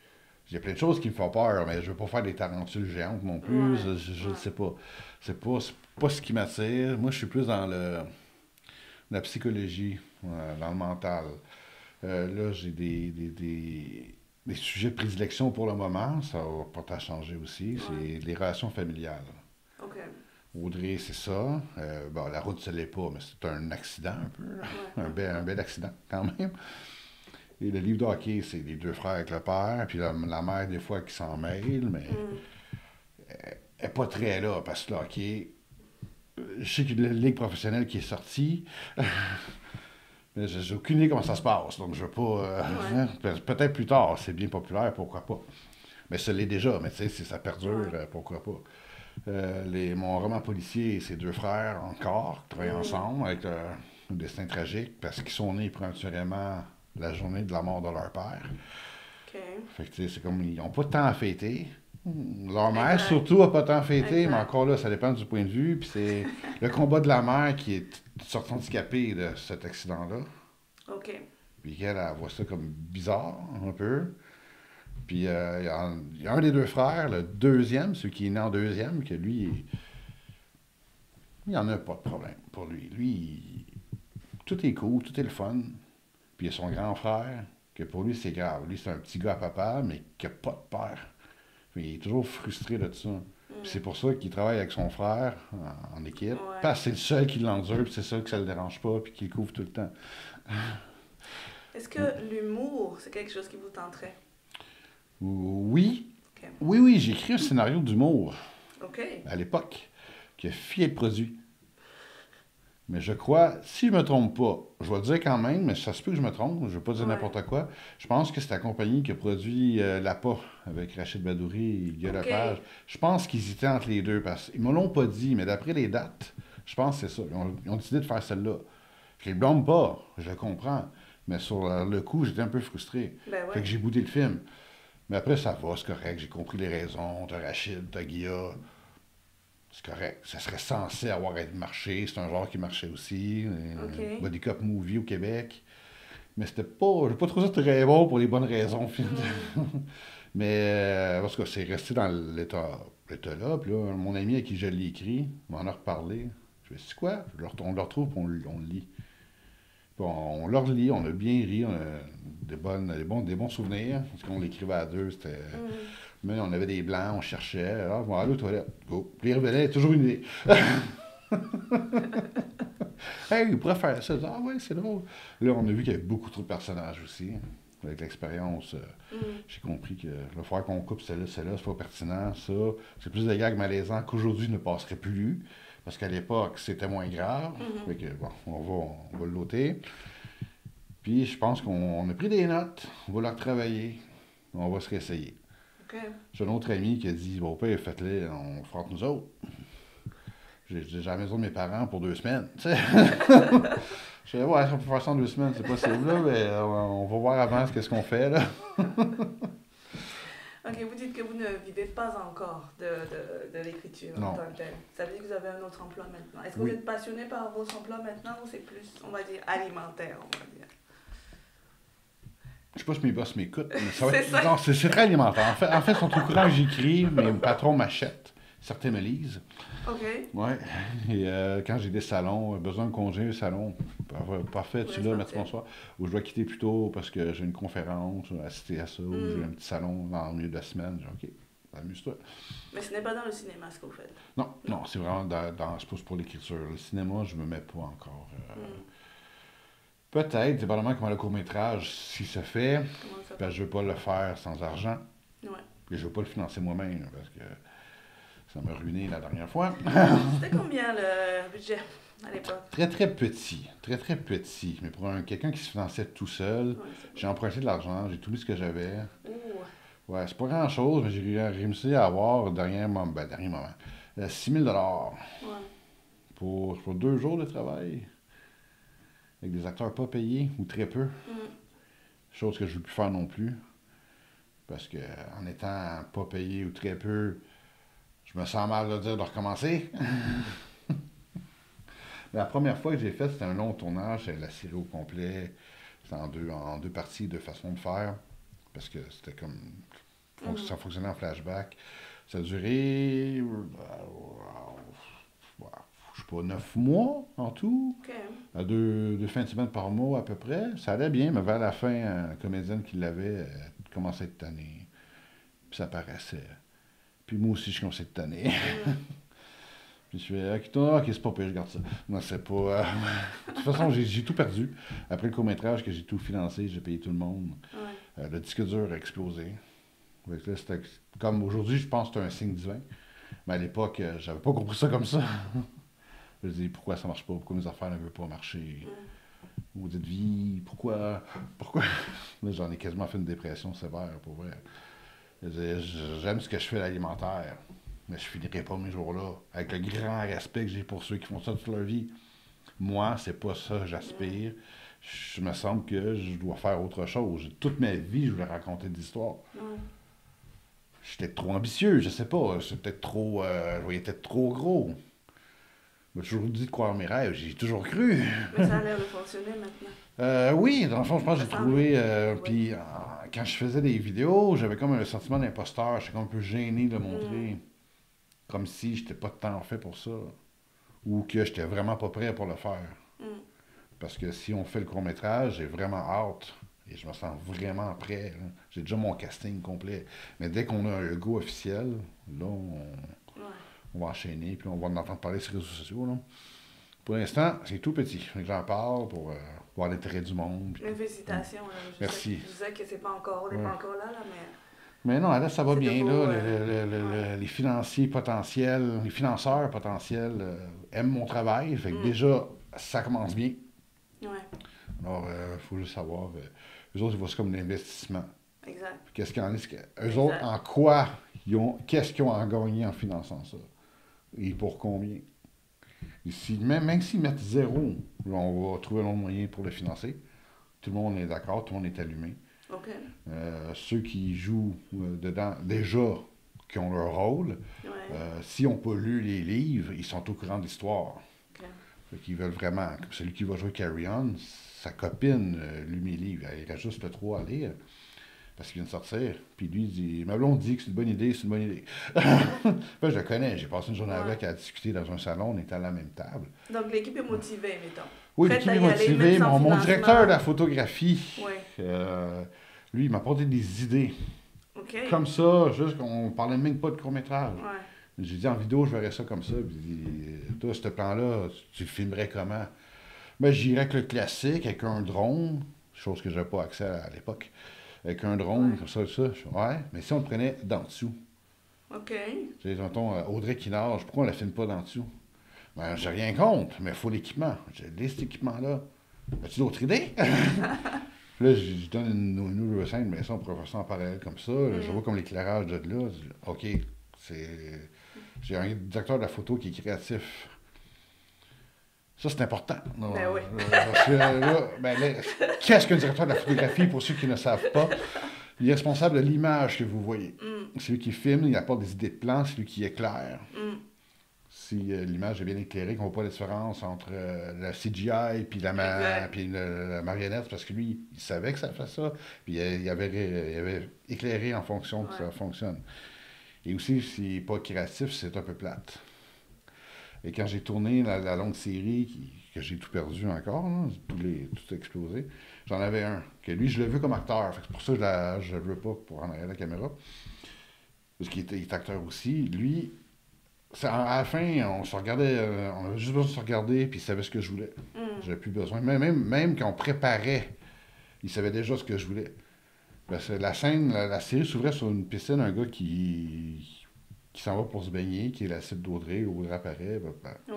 Il y a plein de choses qui me font peur, mais je ne veux pas faire des tarentules géantes non plus. Ouais. Je ne Ouais. sais pas. C'est pas ce qui m'attire. Moi, je suis plus dans la psychologie, dans le mental. Là, j'ai des sujets de prédilection pour le moment. Ça va pas tant changer aussi. Ouais. C'est les relations familiales. OK. Audrey, c'est ça. Bon, la route, ce l'est pas, mais c'est un accident un peu. Ouais. Un bel accident quand même. Et le livre de hockey, c'est les deux frères avec le père, puis la mère, des fois, qui s'en mêle, mais Mm. elle n'est pas très là, parce que le hockey, je sais qu'il y a une ligue professionnelle qui est sortie, mais j'ai aucune idée comment ça se passe, donc je veux pas... Ouais. peut-être plus tard, c'est bien populaire, pourquoi pas. Mais ça l'est déjà, mais tu sais, si ça perdure, Ouais. pourquoi pas. Mon roman policier, c'est deux frères encore, qui travaillent Mm. ensemble, avec un destin tragique, parce qu'ils sont nés prématurément la journée de la mort de leur père. OK. Fait que, tu sais, c'est comme, ils n'ont pas de temps à fêter. Leur mère, Exact. surtout, n'a pas de temps à fêter, mais Exact. encore là, ça dépend du point de vue. Puis c'est le combat de la mère qui est sortie handicapée de cet accident-là. OK. Puis qu'elle, elle voit ça comme bizarre, un peu. Puis il y a un des deux frères, le deuxième, celui qui est né en deuxième, que lui, il n'y en a pas de problème pour lui. Lui, tout est cool, tout est le fun. Puis il y a son grand frère, que pour lui, c'est grave. Lui, c'est un petit gars à papa, mais qui n'a pas de père. Puis il est toujours frustré de ça. Puis c'est Mm. pour ça qu'il travaille avec son frère en équipe. Ouais. Parce que c'est le seul qui l'endure, puis c'est ça que ça le dérange pas, puis qu'il couvre tout le temps. Est-ce que l'humour, c'est quelque chose qui vous tenterait? Oui, OK. oui, j'ai écrit un scénario d'humour OK. à l'époque, qui a fui être produit. Mais je crois, si je me trompe pas, je vais le dire quand même, mais ça se peut que je me trompe, je ne veux pas dire Ouais. n'importe quoi. Je pense que c'est la compagnie qui a produit L'Appât avec Rachid Badouri et Guy OK. Lepage. Je pense qu'ils étaient entre les deux, parce qu'ils ne me l'ont pas dit, mais d'après les dates, Je pense que c'est ça. Ils ont décidé de faire celle-là. Je les blâme pas, je le comprends. Mais sur le coup, j'étais un peu frustré. Ben Fait ouais. que j'ai boudé le film. Mais après, ça va, c'est correct. J'ai compris les raisons. T'as Rachid, t'as Guilla. C'est correct. Ça serait censé avoir été marché. C'est un genre qui marchait aussi. OK. Body Cop Movie au Québec. Mais c'était pas. J'ai pas trouvé ça très bon pour les bonnes raisons, finalement. Hmm. Mais parce que c'est resté dans l'état là. Puis là, mon ami à qui je l'ai écrit m'en a reparlé. Je me suis dit, c'est quoi? On le retrouve, puis on le lit. Puis on le relit, on a bien ri, on a des bons souvenirs. Parce qu'on l'écrivait à deux, c'était. Hmm. Mais on avait des blancs, on cherchait. Alors, on va aller aux toilettes. Go. Puis il revenait, toujours une idée. Hey, il pourrait faire ça. Ah ouais, c'est drôle. Là, on a vu qu'il y avait beaucoup trop de personnages aussi. Avec l'expérience, Hmm. j'ai compris que le faire qu'on coupe celle-là, c'est pas pertinent. Ça, c'est plus de gags malaisants qu'aujourd'hui ne passerait plus. Parce qu'à l'époque, c'était moins grave. Mhm. Fait que, bon, on va le loter. Puis, je pense qu'on a pris des notes. On va leur travailler. On va se réessayer. OK. J'ai un autre ami qui a dit, bon, père, faites-les, on le fera entre nous autres. J'ai à la maison de mes parents pour 2 semaines. Tu sais. Je disais, ouais, si on peut faire ça en 2 semaines, c'est possible, là, mais on va voir avant qu'est-ce qu'on fait, là. OK, vous dites que vous ne vivez pas encore de l'écriture en Non. tant que tel. Ça veut dire que vous avez un autre emploi maintenant. Est-ce que vous Oui. êtes passionné par votre emploi maintenant ou c'est plus, on va dire, alimentaire, on va dire? Je sais pas si mes boss m'écoutent, mais ça va C'est être. ça. Non, c'est très alimentaire. En fait, ils sont au courant que j'écris, mes patrons m'achètent. Certains me lisent. OK. Ouais. Et quand j'ai des salons, besoin de congé, un salon, parfait, Vous tu voulez là, merci, sortir. bonsoir. Ou je dois quitter plus tôt parce que j'ai une conférence, assister à ça, ou j'ai un Hmm. petit salon dans le milieu de la semaine. J'ai dit, OK, amuse-toi. Mais ce n'est pas dans le cinéma ce que vous faites. Non, Non. non, c'est vraiment c'est plus pour l'écriture. Le cinéma, je me mets pas encore. Hmm. Peut-être, dépendamment comment le court-métrage, si ça fait, Comment ça ben, va? je veux pas le faire sans argent. Ouais. Et je veux pas le financer moi-même, là, parce que ça m'a ruiné la dernière fois. C'était combien le budget à l'époque? Très, très petit. Très, très petit. Mais pour quelqu'un qui se finançait tout seul, Ouais, c'est j'ai bon. emprunté de l'argent, j'ai tout mis ce que j'avais. Ouh. Ouais, c'est pas grand-chose, mais j'ai réussi à avoir au dernier moment, 6 000 Ouais. pour 2 jours de travail, avec des acteurs pas payés ou très peu. Hmm. Chose que je ne veux plus faire non plus, parce que en étant pas payé ou très peu, je me sens mal de dire de recommencer. La première fois que j'ai fait, c'était un long tournage, c'était la série au complet. C'était en deux parties, deux façons de faire. Parce que c'était comme. Mhm. Ça fonctionnait en flashback. Ça a duré. Je sais pas, 9 mois en tout. OK. À deux fins de semaine par mois à peu près. Ça allait bien, mais vers la fin, la comédienne qui l'avait commençait à être tannée. Puis ça paraissait. Puis moi aussi, je commençais à être tanné. Hmm. Puis je fais, ok, toi, ok, c'est pas pire, je garde ça. Non, c'est pas. De toute façon, j'ai tout perdu. Après le court-métrage, que j'ai tout financé, j'ai payé tout le monde. Ouais. Le disque dur a explosé. Fait que là, comme aujourd'hui, je pense que c'est un signe divin. Mais à l'époque, j'avais pas compris ça comme ça. Je me dis, pourquoi ça marche pas? Pourquoi mes affaires ne veulent pas marcher? Hmm. Maudite vie, pourquoi? Là, j'en ai quasiment fait une dépression sévère, pour vrai. Je veux dire, j'aime ce que je fais à l'alimentaire, mais je finirai pas mes jours-là. Avec le grand respect que j'ai pour ceux qui font ça toute leur vie. Moi, c'est pas ça que Hmm. j'aspire. Je me semble que je dois faire autre chose. Toute ma vie, je voulais raconter des histoires. Ouais. J'étais trop ambitieux, je sais pas. C'est peut-être trop. Je voyais peut-être trop gros. Je m'a toujours dit de croire mes rêves, j'ai toujours cru. Mais ça a l'air de fonctionner maintenant. Oui, dans le fond, je pense que Ça j'ai semble. trouvé. Oui. Puis quand je faisais des vidéos, j'avais comme un sentiment d'imposteur. J'étais comme un peu gêné de le Hmm. montrer. Comme si j'étais pas tant fait pour ça. Ou que j'étais vraiment pas prêt pour le faire. Hmm. Parce que si on fait le court-métrage, j'ai vraiment hâte. Et je me sens vraiment prêt, là. J'ai déjà mon casting complet. Mais dès qu'on a un go officiel, là, Ouais. on va enchaîner. Puis on va en entendre parler sur les réseaux sociaux, là. Pour l'instant, c'est tout petit. Fait que j'en parle pour voir l'intérêt du monde. Puis Mais tout. félicitations. Merci. Je disais que c'est pas encore, on n'est Ouais. pas encore là, mais Mais non, là, ça va c'est de bien. beau. Là. Ouais. Les financiers potentiels, les financeurs potentiels aiment mon travail. Fait que Hmm. déjà, ça commence bien. Ouais. Alors, il faut juste savoir. Eux autres, ils voient ça comme un investissement. Exact. Puis qu'est-ce qu'il y en est? Eux autres, Exact. en quoi qu'est-ce qu'ils ont à gagner en finançant ça? Et pour combien? Même s'ils mettent zéro, on va trouver un autre moyen pour le financer. Tout le monde est d'accord, tout le monde est allumé. OK. Ceux qui jouent dedans, déjà, qui ont leur rôle, Ouais. s'ils n'ont pas lu les livres, ils sont au courant de l'histoire. OK. Fait qu'ils veulent vraiment, comme celui qui va jouer Carry On, sa copine lit mes livres. Il reste juste le 3 à lire, parce qu'il vient de sortir. Puis lui, il dit, ma blonde dit que c'est une bonne idée, c'est une bonne idée. Enfin, je le connais, j'ai passé une journée Ouais. avec à discuter dans un salon, on était à la même table. Donc, l'équipe est motivée, mettons. Oui, Prête l'équipe à est y aller, motivée. même sans Mon financement. directeur de la photographie, Oui. lui, il m'a apporté des idées. OK. Comme ça, juste qu'on parlait même pas de court-métrage. Ouais. J'ai dit en vidéo, je verrais ça comme ça. Puis il dit, toi, ce plan-là, tu le filmerais comment? Ben, j'irais avec le classique, avec un drone, chose que je n'avais pas accès à l'époque. Avec un drone, Ouais. comme ça, ça. Ouais, mais si on le prenait d'en dessous. OK. Tu sais, mettons, Audrey qui nage, pourquoi on la filme pas d'en dessous? Ben, j'ai rien contre, mais il faut l'équipement. J'ai cet équipement-là. As-tu d'autres idées? Puis là, je donne une nouvelle scène, mais ça, on pourrait faire ça en parallèle comme ça. Là, je vois comme l'éclairage de là. Je dis, OK, c'est. J'ai un directeur de la photo qui est créatif. Ça, c'est important. Non, Ben oui. parce que là, qu'est-ce qu'un directeur de la photographie, pour ceux qui ne savent pas? Il est responsable de l'image que vous voyez. C'est lui qui filme, il apporte des idées de plans, c'est lui qui éclaire. Si l'image est bien éclairée, qu'on ne voit pas la différence entre la CGI puis la marionnette, parce que lui, il savait que ça fait ça, puis il avait éclairé en fonction que ça fonctionne. Et aussi, s'il n'est pas créatif, c'est un peu plate. Et quand j'ai tourné la longue série, que j'ai tout perdu encore, là, tout explosé, j'en avais un, que lui, je l'ai vu comme acteur. C'est pour ça que je ne le veux pas pour en arrière de la caméra. Parce qu'il est acteur aussi. Lui, à la fin, on se regardait, on avait juste besoin de se regarder, puis il savait ce que je voulais. J'avais plus besoin. Même quand on préparait, il savait déjà ce que je voulais. Parce que la scène, la série s'ouvrait sur une piscine, un gars qui s'en va pour se baigner, qui est la cible d'Audrey, Audrey apparaît. Ouais.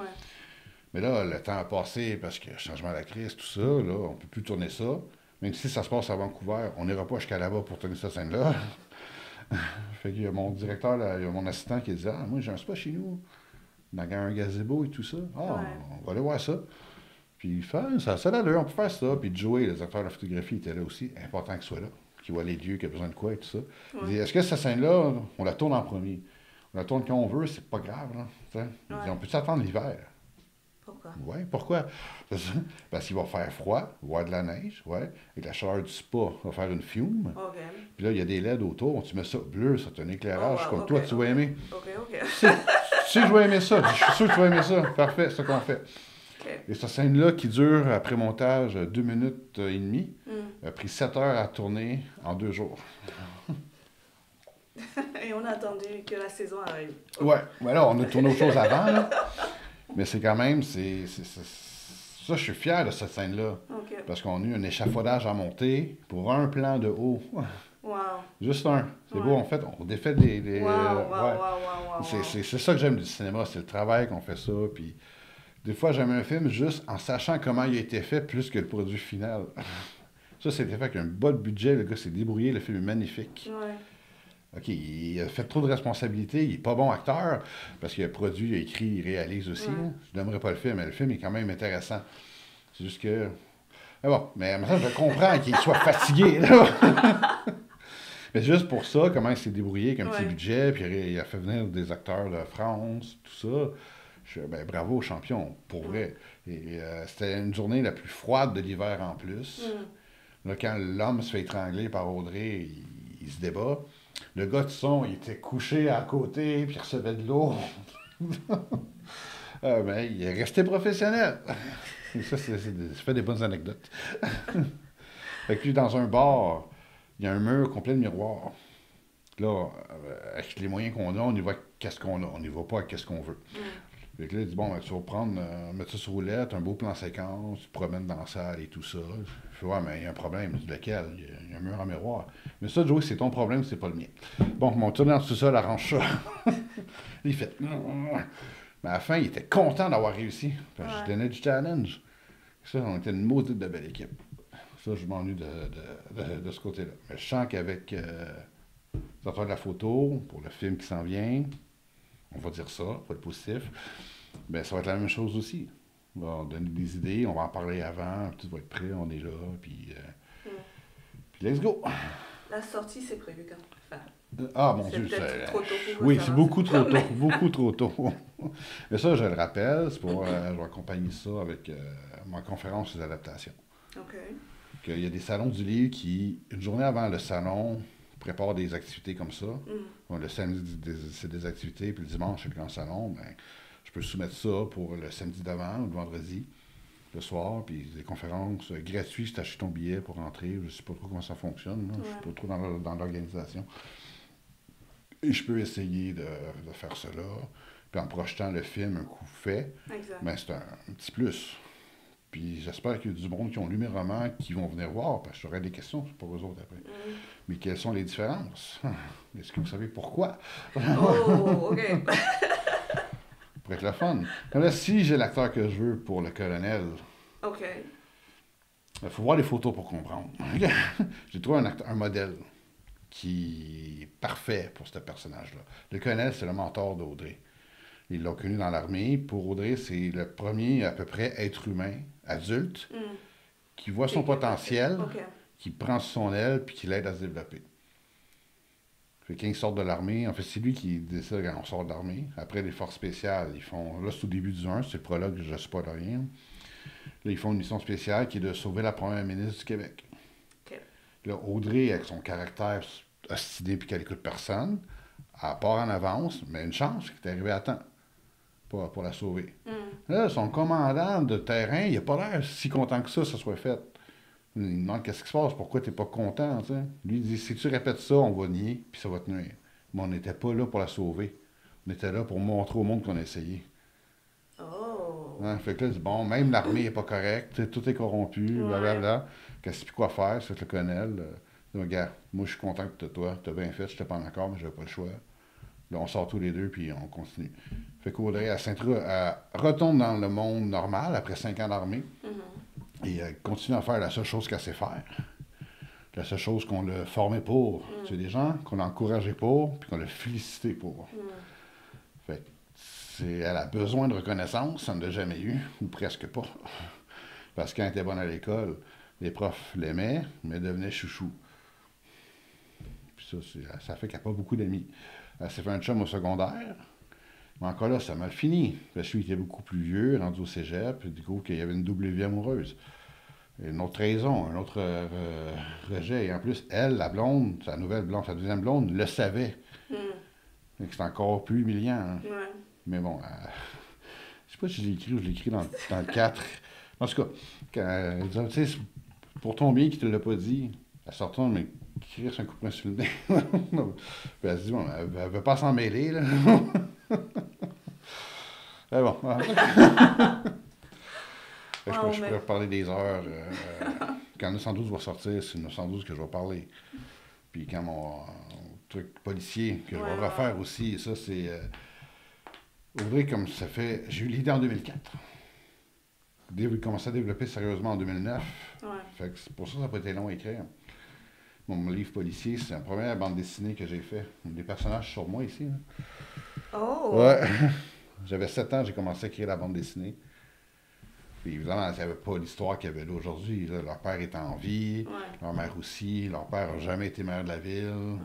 Mais là, le temps a passé parce que changement de la crise, tout ça, là, on ne peut plus tourner ça. Même si ça se passe à Vancouver, on n'ira pas jusqu'à là-bas pour tourner cette scène-là. Fait qu'il y a mon directeur, là, il y a mon assistant qui dit, ah, moi j'ai un spa chez nous, dans un gazebo et tout ça. Ah, Ouais. on va aller voir ça. Puis il fait, ça a l'allure, on peut faire ça. Puis Joey, le directeur de la photographie, était là aussi, important qu'il soit là, qu'il voit les lieux, qu'il a besoin de quoi et tout ça. Il dit, est-ce que cette scène-là, on la tourne en premier? On la tourne quand on veut, c'est pas grave, là. Il dit, on peut s'attendre l'hiver? Pourquoi? Oui, pourquoi? Parce qu'il va faire froid, il va y avoir de la neige, ouais. Avec la chaleur du spa, on va faire une fume. OK. Puis là, il y a des LED autour, tu mets ça bleu, ça te un éclairage, Oh, wow, comme ok, toi, tu vas aimer. OK. Tu sais que je vais aimer ça, je suis sûr que tu vas aimer ça. Parfait, c'est ce qu'on fait. OK. Et cette scène-là, qui dure, après montage, 2 minutes et demie, a pris 7 heures à tourner en 2 jours. Et on a attendu que la saison arrive. Ouais, là, on a tourné autre chose avant, là. Mais c'est quand même, ça, je suis fier de cette scène-là. OK. Parce qu'on a eu un échafaudage à monter pour un plan de haut. Wow. Juste un. C'est Ouais. beau, en fait, on défait des Wow, ouais. wow. C'est ça que j'aime du cinéma, c'est le travail qu'on fait ça. Puis des fois, j'aime un film juste en sachant comment il a été fait plus que le produit final. Ça, c'était fait avec un bas de budget. Le gars s'est débrouillé, le film est magnifique. Ouais. OK, il a fait trop de responsabilités, il n'est pas bon acteur, parce qu'il a produit, il a écrit, il réalise aussi. Ouais. Hein. Je n'aimerais pas le film, mais le film est quand même intéressant. C'est juste que... Mais bon, mais maintenant, je comprends qu'il soit fatigué, là. Mais juste pour ça, comment il s'est débrouillé avec un petit budget, puis il a fait venir des acteurs de France, tout ça. Ben, bravo, champion, pour vrai. Et c'était une journée la plus froide de l'hiver en plus. Là, quand l'homme se fait étrangler par Audrey, il se débat. Le gars de son, il était couché à côté, puis il recevait de l'eau. Ben, il est resté professionnel. Et ça fait des bonnes anecdotes. Fait que lui, dans un bar, il y a un mur complet de miroirs. Là, avec les moyens qu'on a, on y va avec qu'est-ce qu'on a. On n'y va pas avec qu'est-ce qu'on veut. Fait que là, il dit, bon, ben, tu vas prendre, mettre ça sur roulette, un beau plan séquence, tu te promènes dans la salle et tout ça. Je fais, ouais, mais il y a un problème. Je dis, lequel? Il y a un mur en miroir. Mais ça, Joey, c'est ton problème, c'est pas le mien. Bon, mon tourné dans tout ça, arrange ça. Il fait, mais à la fin, il était content d'avoir réussi. Je donnais du challenge. Ça, on était une maudite de belle équipe. Ça, je m'ennuie de ce côté-là. Mais je sens qu'avec ça faire de la photo pour le film qui s'en vient, on va dire ça, pas le positif. Ben, ça va être la même chose aussi. On va donner des idées, on va en parler avant, tout va être prêt, on est là, Mm. puis let's go. La sortie, c'est prévu quand? Enfin, Ah, mon c'est Dieu, peut-être trop tôt pour oui, c'est savoir beaucoup c'est trop quoi, tôt, mais... beaucoup trop tôt. Mais ça, je le rappelle, c'est pour, je vais accompagner ça avec ma conférence sur les adaptations. OK. Il y a des salons du livre qui, une journée avant le salon, préparent des activités comme ça. Mm. Bon, le samedi, c'est des activités, puis le dimanche, c'est le grand salon. Ben, je peux soumettre ça pour le samedi d'avant ou le vendredi, le soir, puis des conférences gratuites, je t'achète ton billet pour rentrer. Je ne sais pas trop comment ça fonctionne, là. Je ne suis pas trop dans l'organisation. Et je peux essayer de faire cela. Puis en projetant le film un coup fait, Exact. ben, c'est un petit plus. Puis j'espère qu'il y a du monde qui ont lu mes romans qui vont venir voir, parce que j'aurai des questions pour eux autres après. Mm. Mais quelles sont les différences? Est-ce que vous savez pourquoi? Oh, OK. Pour être le fun. Comme là, si j'ai l'acteur que je veux pour le colonel, OK. il faut voir les photos pour comprendre. J'ai trouvé un modèle qui est parfait pour ce personnage-là. Le colonel, c'est le mentor d'Audrey. Ils l'ont connu dans l'armée. Pour Audrey, c'est le premier, à peu près, être humain, adulte, Mm. qui voit son potentiel, OK. qui prend sur son aile, puis qui l'aide à se développer. Fait que quand ils sortent de l'armée, en fait, c'est lui qui décide quand on sort de l'armée. Après, les forces spéciales, ils font, là, c'est au début du 1, c'est le prologue, je ne sais pas de rien. Là, ils font une mission spéciale qui est de sauver la première ministre du Québec. OK. Là, Audrey, avec son caractère ostiné puis qu'elle écoute personne, elle part en avance, mais une chance qui est arrivée à temps pour la sauver. Mm. Là, son commandant de terrain, il n'a pas l'air si content que ça soit fait. Il me demande qu'est-ce qui se passe, pourquoi tu n'es pas content, tu sais. Lui, il dit, si tu répètes ça, on va nier, puis ça va te nuire. Mais on n'était pas là pour la sauver. On était là pour montrer au monde qu'on a essayé. Oh. Hein? Fait que là, il dit, bon, même l'armée n'est pas correcte, tout est corrompu, blablabla. Qu'est-ce qu'il quoi faire, c'est le colonel. Regarde, moi, je suis content que toi, tu as bien fait, je n'étais pas en accord, mais je n'avais pas le choix. Là, on sort tous les deux, puis on continue. Fait qu'Audrey, elle retourne dans le monde normal après 5 ans d'armée. Mm-hmm. Et elle continue à faire la seule chose qu'elle sait faire. La seule chose qu'on l'a formée pour. C'est des gens qu'on l'a encouragé pour, puis qu'on l'a félicité pour. Fait que elle a besoin de reconnaissance, ça ne l'a jamais eu, ou presque pas. Parce que quand elle était bonne à l'école, les profs l'aimaient, mais elle devenait chouchou. Puis ça fait qu'elle n'a pas beaucoup d'amis. Elle s'est fait un chum au secondaire, mais encore là, ça a mal fini. Parce que lui, il était beaucoup plus vieux, rendu au cégep, puis du coup, qu'il y avait une double vie amoureuse. Une autre raison, un autre rejet. Et en plus, elle, la blonde, sa nouvelle blonde, sa deuxième blonde, le savait. Mm. C'est encore plus humiliant. Hein. Ouais. Mais bon, je sais pas si je l'ai écrit ou je l'ai écrit dans le 4. En tout cas, quand elle dit, tu sais, pour ton bien qui te l'a pas dit, elle se retourne, mais qui reste un coup de poing sur le nez. Puis elle se dit, bon, elle veut pas s'en mêler, là. Mais bon. Je pourrais parler des heures. Quand 912 va sortir, c'est 912 que je vais parler. Puis quand mon truc policier, que je vais refaire aussi, ça, c'est... Ouvrir comme ça fait... J'ai eu l'idée en 2004. J'ai commencé à développer sérieusement en 2009. Fait que c'est pour ça que ça n'a pas été long à écrire. Mon livre policier, c'est la première bande dessinée que j'ai fait. Des personnages sur moi ici. Là. Oh! Ouais. J'avais 7 ans, j'ai commencé à écrire la bande dessinée. Puis évidemment, il n'y avait pas l'histoire qu'il y avait là aujourd'hui. Là. Leur père est en vie, leur mère aussi. Leur père n'a jamais été maire de la ville.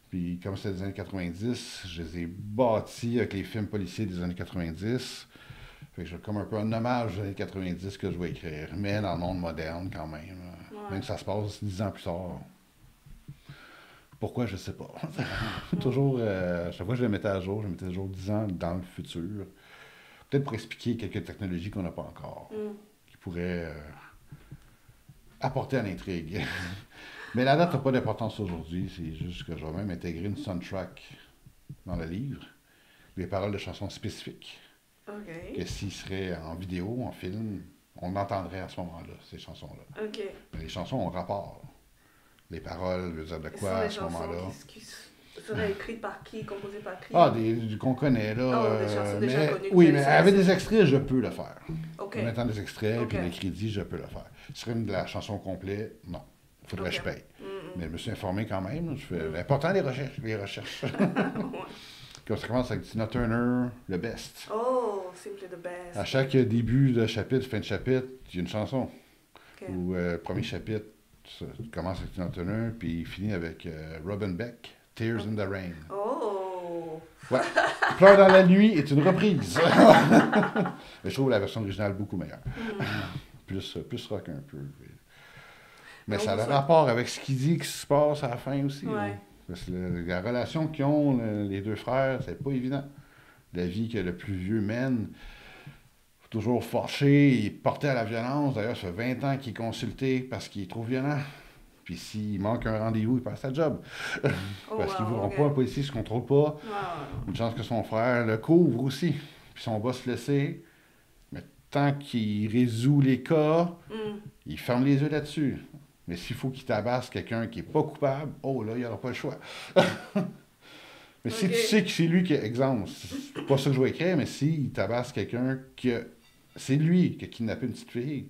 Puis comme c'était des années 90, je les ai bâtis avec les films policiers des années 90. Fait que j'ai comme un peu un hommage aux années 90 que je vais écrire, mais dans le monde moderne quand même. Même si ça se passe 10 ans plus tard. Pourquoi, je ne sais pas. Toujours, chaque fois que je le mettais à jour, je le mettais à jour 10 ans dans le futur. Peut-être pour expliquer quelques technologies qu'on n'a pas encore, qui pourraient apporter à l'intrigue. Mais la date n'a pas d'importance aujourd'hui, c'est juste que je vais même intégrer une soundtrack dans le livre, des paroles de chansons spécifiques. Okay. Que s'ils seraient en vidéo, en film, on entendrait à ce moment-là, ces chansons-là. Okay. Mais les chansons ont rapport. Les paroles veulent dire de quoi à ce moment-là. Qui seraient écrites par qui, composées par qui? Ah, qu'on connaît, là. Des chansons déjà connues. Oui, mais avec des extraits, je peux le faire. Okay. En mettant des extraits, puis les crédits, je peux le faire. Si ce serait de la chanson complète, non. Il faudrait que je paye. Mais je me suis informé quand même. L'important, les recherches. Quand ça commence avec Tina Turner, le best. Oh, simply the best. À chaque début de chapitre, fin de chapitre, il y a une chanson. Ok. Ou premier chapitre ça commence avec une entonnoir, puis il finit avec Robin Beck, Tears in the Rain. Oh! Ouais. Pleure dans la nuit est une reprise. Mais je trouve la version originale beaucoup meilleure. Plus rock un peu. Mais ça a le rapport avec ce qu'il dit qui se passe à la fin aussi. Ouais. Hein. Parce que la relation qu'ils ont, les deux frères, c'est pas évident. La vie que le plus vieux mène, toujours fâché, il est porté à la violence. D'ailleurs, ça fait 20 ans qu'il est consulté parce qu'il est trop violent. Puis s'il manque un rendez-vous, il passe sa job. Parce qu'ils ne voudront pas, un policier ne se contrôle pas. Une chance que son frère le couvre aussi. Puis son boss le sait. Mais tant qu'il résout les cas, il ferme les yeux là-dessus. Mais s'il faut qu'il tabasse quelqu'un qui n'est pas coupable, oh là, il n'y aura pas le choix. Mais si tu sais que c'est lui qui, exemple, c'est pas ça que je vais écrire, mais s'il tabasse quelqu'un c'est lui qui a kidnappé une petite fille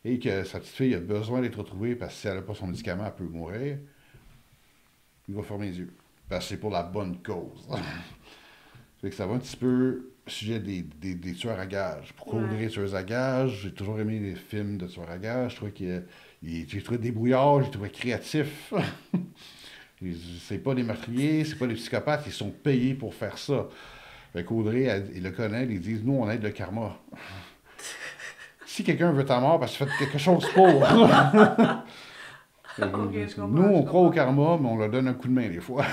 et que sa petite fille a besoin d'être retrouvée parce que si elle n'a pas son médicament, elle peut mourir, il va fermer les yeux. Parce que c'est pour la bonne cause. Fait que ça va un petit peu au sujet des tueurs à gages. Pourquoi Audrey est tueuse à gages? J'ai toujours aimé les films de tueurs à gages. Je trouvais j'ai trouvé débrouillard, j'ai trouvé créatif. C'est pas des meurtriers, c'est pas des psychopathes, ils sont payés pour faire ça. Fait qu'Audrey, il le connaît, ils disent, nous, on aide le karma. Si quelqu'un veut ta mort parce que tu fais quelque chose pour. Nous, on croit au karma, mais on leur donne un coup de main des fois.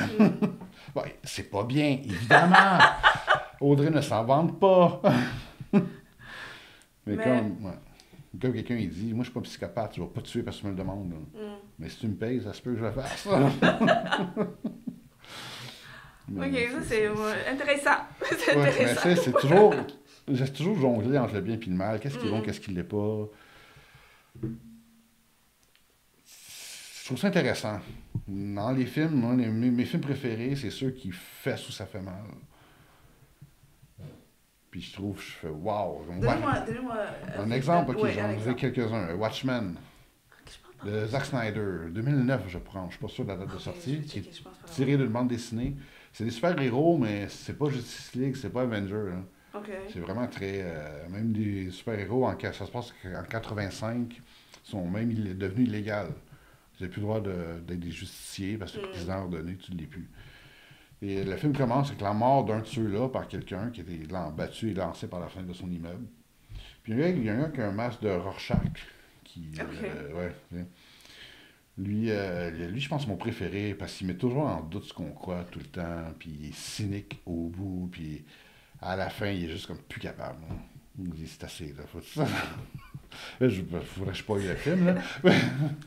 Bon, c'est pas bien, évidemment. Audrey ne s'en vante pas. mais comme quelqu'un il dit, moi je suis pas psychopathe, je vais pas te tuer parce que tu me le demandes. Mais si tu me payes, ça se peut que je le fasse. Ok, ça c'est intéressant. C'est ouais, intéressant. Mais j'ai toujours jonglé entre le bien et le mal. Qu'est-ce qui est bon, qu'est-ce qui l'est pas. Je trouve ça intéressant. Dans les films, mes films préférés, c'est ceux qui fessent ou ça fait mal. Puis je fais wow. Donnez-moi un exemple, j'en ai quelques-uns. Watchmen, de Zack Snyder, 2009, je prends. Je suis pas sûr de la date de sortie. Qui est tiré d'une bande dessinée. C'est des super-héros, mais c'est pas Justice League, c'est pas Avenger. Hein. C'est vraiment très... même des super-héros, ça se passe en 85, sont même devenus illégaux. Vous n'avez plus le droit d'être des justiciers parce que le président a ordonné, tu ne l'es plus. Et le film commence avec la mort d'un de ceux-là par quelqu'un qui était battu et lancé par la fenêtre de son immeuble. Puis il y a un gars qui a un masque de Rorschach. Lui, je pense, c'est mon préféré parce qu'il met toujours en doute ce qu'on croit tout le temps. Puis il est cynique au bout. Puis à la fin, il est juste comme plus capable. Hein. Il dit c'est assez. Là, faudrait que je spoil le film. Là.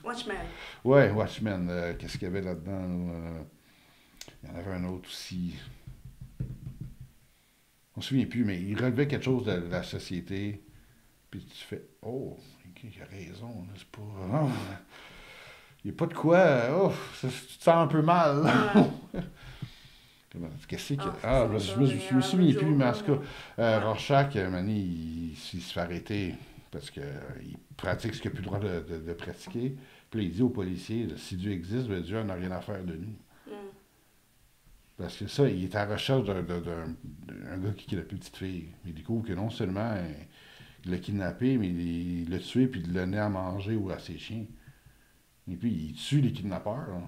Watchmen. Ouais, Watchmen. Qu'est-ce qu'il y avait là-dedans? Il y en avait un autre aussi. On ne se souvient plus, mais il relevait quelque chose de la société. Puis tu fais oh, il a raison. C'est pas. Oh, il n'y a pas de quoi. Tu te sens un peu mal. Qu'est-ce que je me souviens plus, mais en tout cas, Rorschach, il se fait arrêter parce qu'il pratique ce qu'il n'a plus le droit de pratiquer. Puis là, il dit aux policiers, si Dieu existe, Dieu n'a rien à faire de nous. Parce que ça, il est à la recherche d'un gars qui kidnappe une petite fille. Il découvre que non seulement il l'a kidnappé, mais il l'a tué puis il l'a donné à manger ou à ses chiens. Et puis, il tue les kidnappeurs. Là.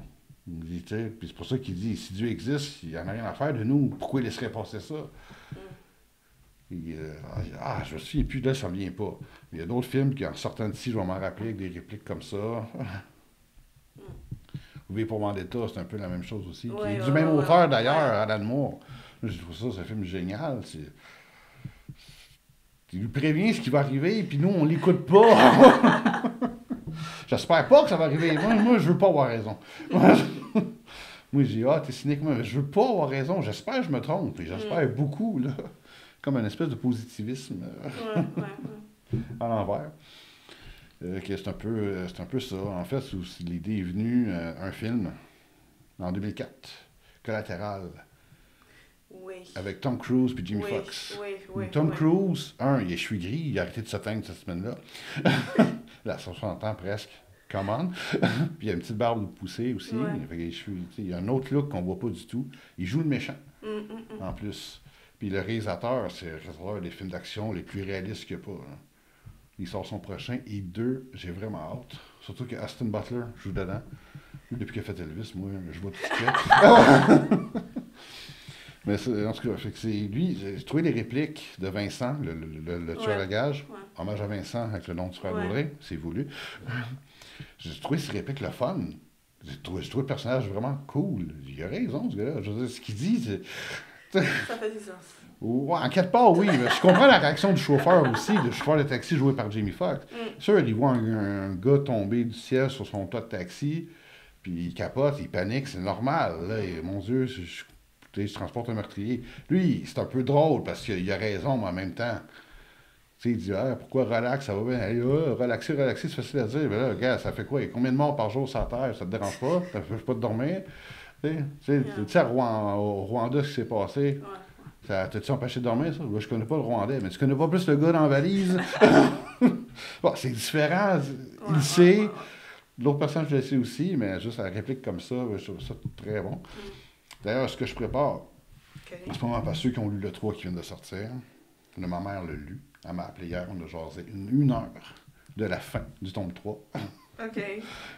Puis c'est pour ça qu'il dit, si Dieu existe, il n'en a rien à faire de nous. Pourquoi il laisserait passer ça? Et, je me souviens plus, là, ça ne me vient pas. Il y a d'autres films qui, en sortant d'ici, je vais m'en rappeler avec des répliques comme ça. V pour Vendetta, c'est un peu la même chose aussi. Qui est du même auteur, d'ailleurs, Alan Moore. Je trouve ça, c'est un film génial. Il lui prévient ce qui va arriver, puis nous, on l'écoute pas. J'espère pas que ça va arriver. Moi, je veux pas avoir raison. Moi, je dis, t'es cynique, moi, je veux pas avoir raison. J'espère que je me trompe. Et j'espère beaucoup, là. Comme une espèce de positivisme à l'envers. C'est un peu ça. En fait, l'idée est venue, un film, en 2004, Collatéral. Oui. Avec Tom Cruise et Jamie Foxx. Tom Cruise, il est cheveux gris, il a arrêté de s'atteindre cette semaine-là. Là, 60 ans presque. Come on. Puis il a une petite barbe poussée aussi. Il a les cheveux, il y a un autre look qu'on voit pas du tout. Il joue le méchant, en plus. Puis le réalisateur, c'est le réalisateur des films d'action les plus réalistes qu'il n'y a pas. Hein. Il sort son prochain. Et 2, j'ai vraiment hâte. Surtout que Aston Butler joue dedans. Lui, depuis qu'il a fait Elvis, moi, je vois tout ce qu'il fait. Mais en tout cas, fait que c'est lui, j'ai trouvé les répliques de Vincent, le tueur à gage. Ouais. Hommage à Vincent avec le nom du frère Ouais. d'Audrey, c'est voulu. J'ai trouvé ces répliques le fun. J'ai trouvé le personnage vraiment cool. Il a raison, ce gars-là. Je veux dire, ce qu'il dit, Ça fait du sens. ouais, en quelque part, oui. Mais je comprends la réaction du chauffeur aussi, le chauffeur de taxi joué par Jamie Foxx. Sûr, il voit un gars tomber du ciel sur son toit de taxi, puis il capote, il panique, c'est normal. Là, et, mon Dieu, je transporte un meurtrier. Lui, c'est un peu drôle parce qu'il a raison, mais en même temps. Tu sais, il dit, ah, pourquoi relax, ça va bien. Allez, relaxer, c'est facile à dire. Mais là, regarde, ça fait quoi? Il y a combien de morts par jour sur la Terre? Ça te dérange pas? Ça te fait pas de dormir? Tu sais, au Rwanda, ce qui s'est passé, ça t'as-tu empêché de dormir, ça? Moi, je connais pas le Rwandais, mais tu connais pas plus le gars dans la valise? Bon, c'est différent. Il le sait. L'autre personne, je le sais aussi, mais juste la réplique comme ça, je trouve ça très bon. D'ailleurs, ce que je prépare, en ce moment, pas ceux qui ont lu le 3 qui viennent de sortir, ma mère l'a lu. Elle m'a appelé hier, on a jasé une heure de la fin du tome 3. OK.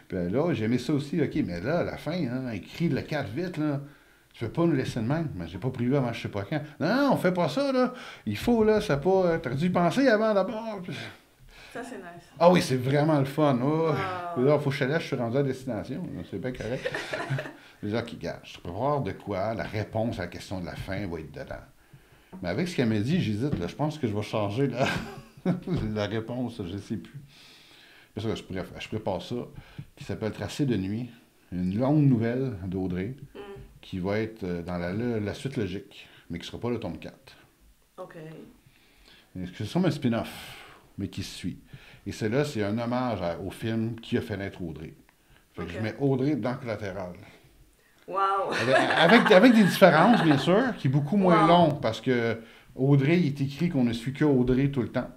Puis là, j'ai aimé ça aussi. OK, mais là, la fin, hein, écrit le 4 vite, là. Tu peux pas nous laisser de même. Mais j'ai pas prévu avant je sais pas quand. Non, on fait pas ça, là. Il faut, là, ça pas. T'aurais dû y penser avant d'abord. Ça, c'est nice. Ah oui, c'est vraiment le fun. Oh. Wow. Là, il faut que je te laisse, je suis rendu à destination. C'est bien correct. Déjà, OK, gars, je peux voir de quoi la réponse à la question de la fin va être dedans. Mais avec ce qu'elle m'a dit, j'hésite. Là. Je pense que je vais changer la réponse. Je ne sais plus. Parce que je prépare ça, qui s'appelle Tracé de nuit. Une longue nouvelle d'Audrey qui va être dans la suite logique, mais qui ne sera pas le tome 4. OK. C'est comme un spin-off, mais qui se suit. Et celle-là, c'est un hommage au film qui a fait naître Audrey. Fait que je mets Audrey dans Collatéral. Wow! Avec des différences, bien sûr, qui est beaucoup moins long, parce que Audrey, il est écrit qu'on ne suit que Audrey tout le temps.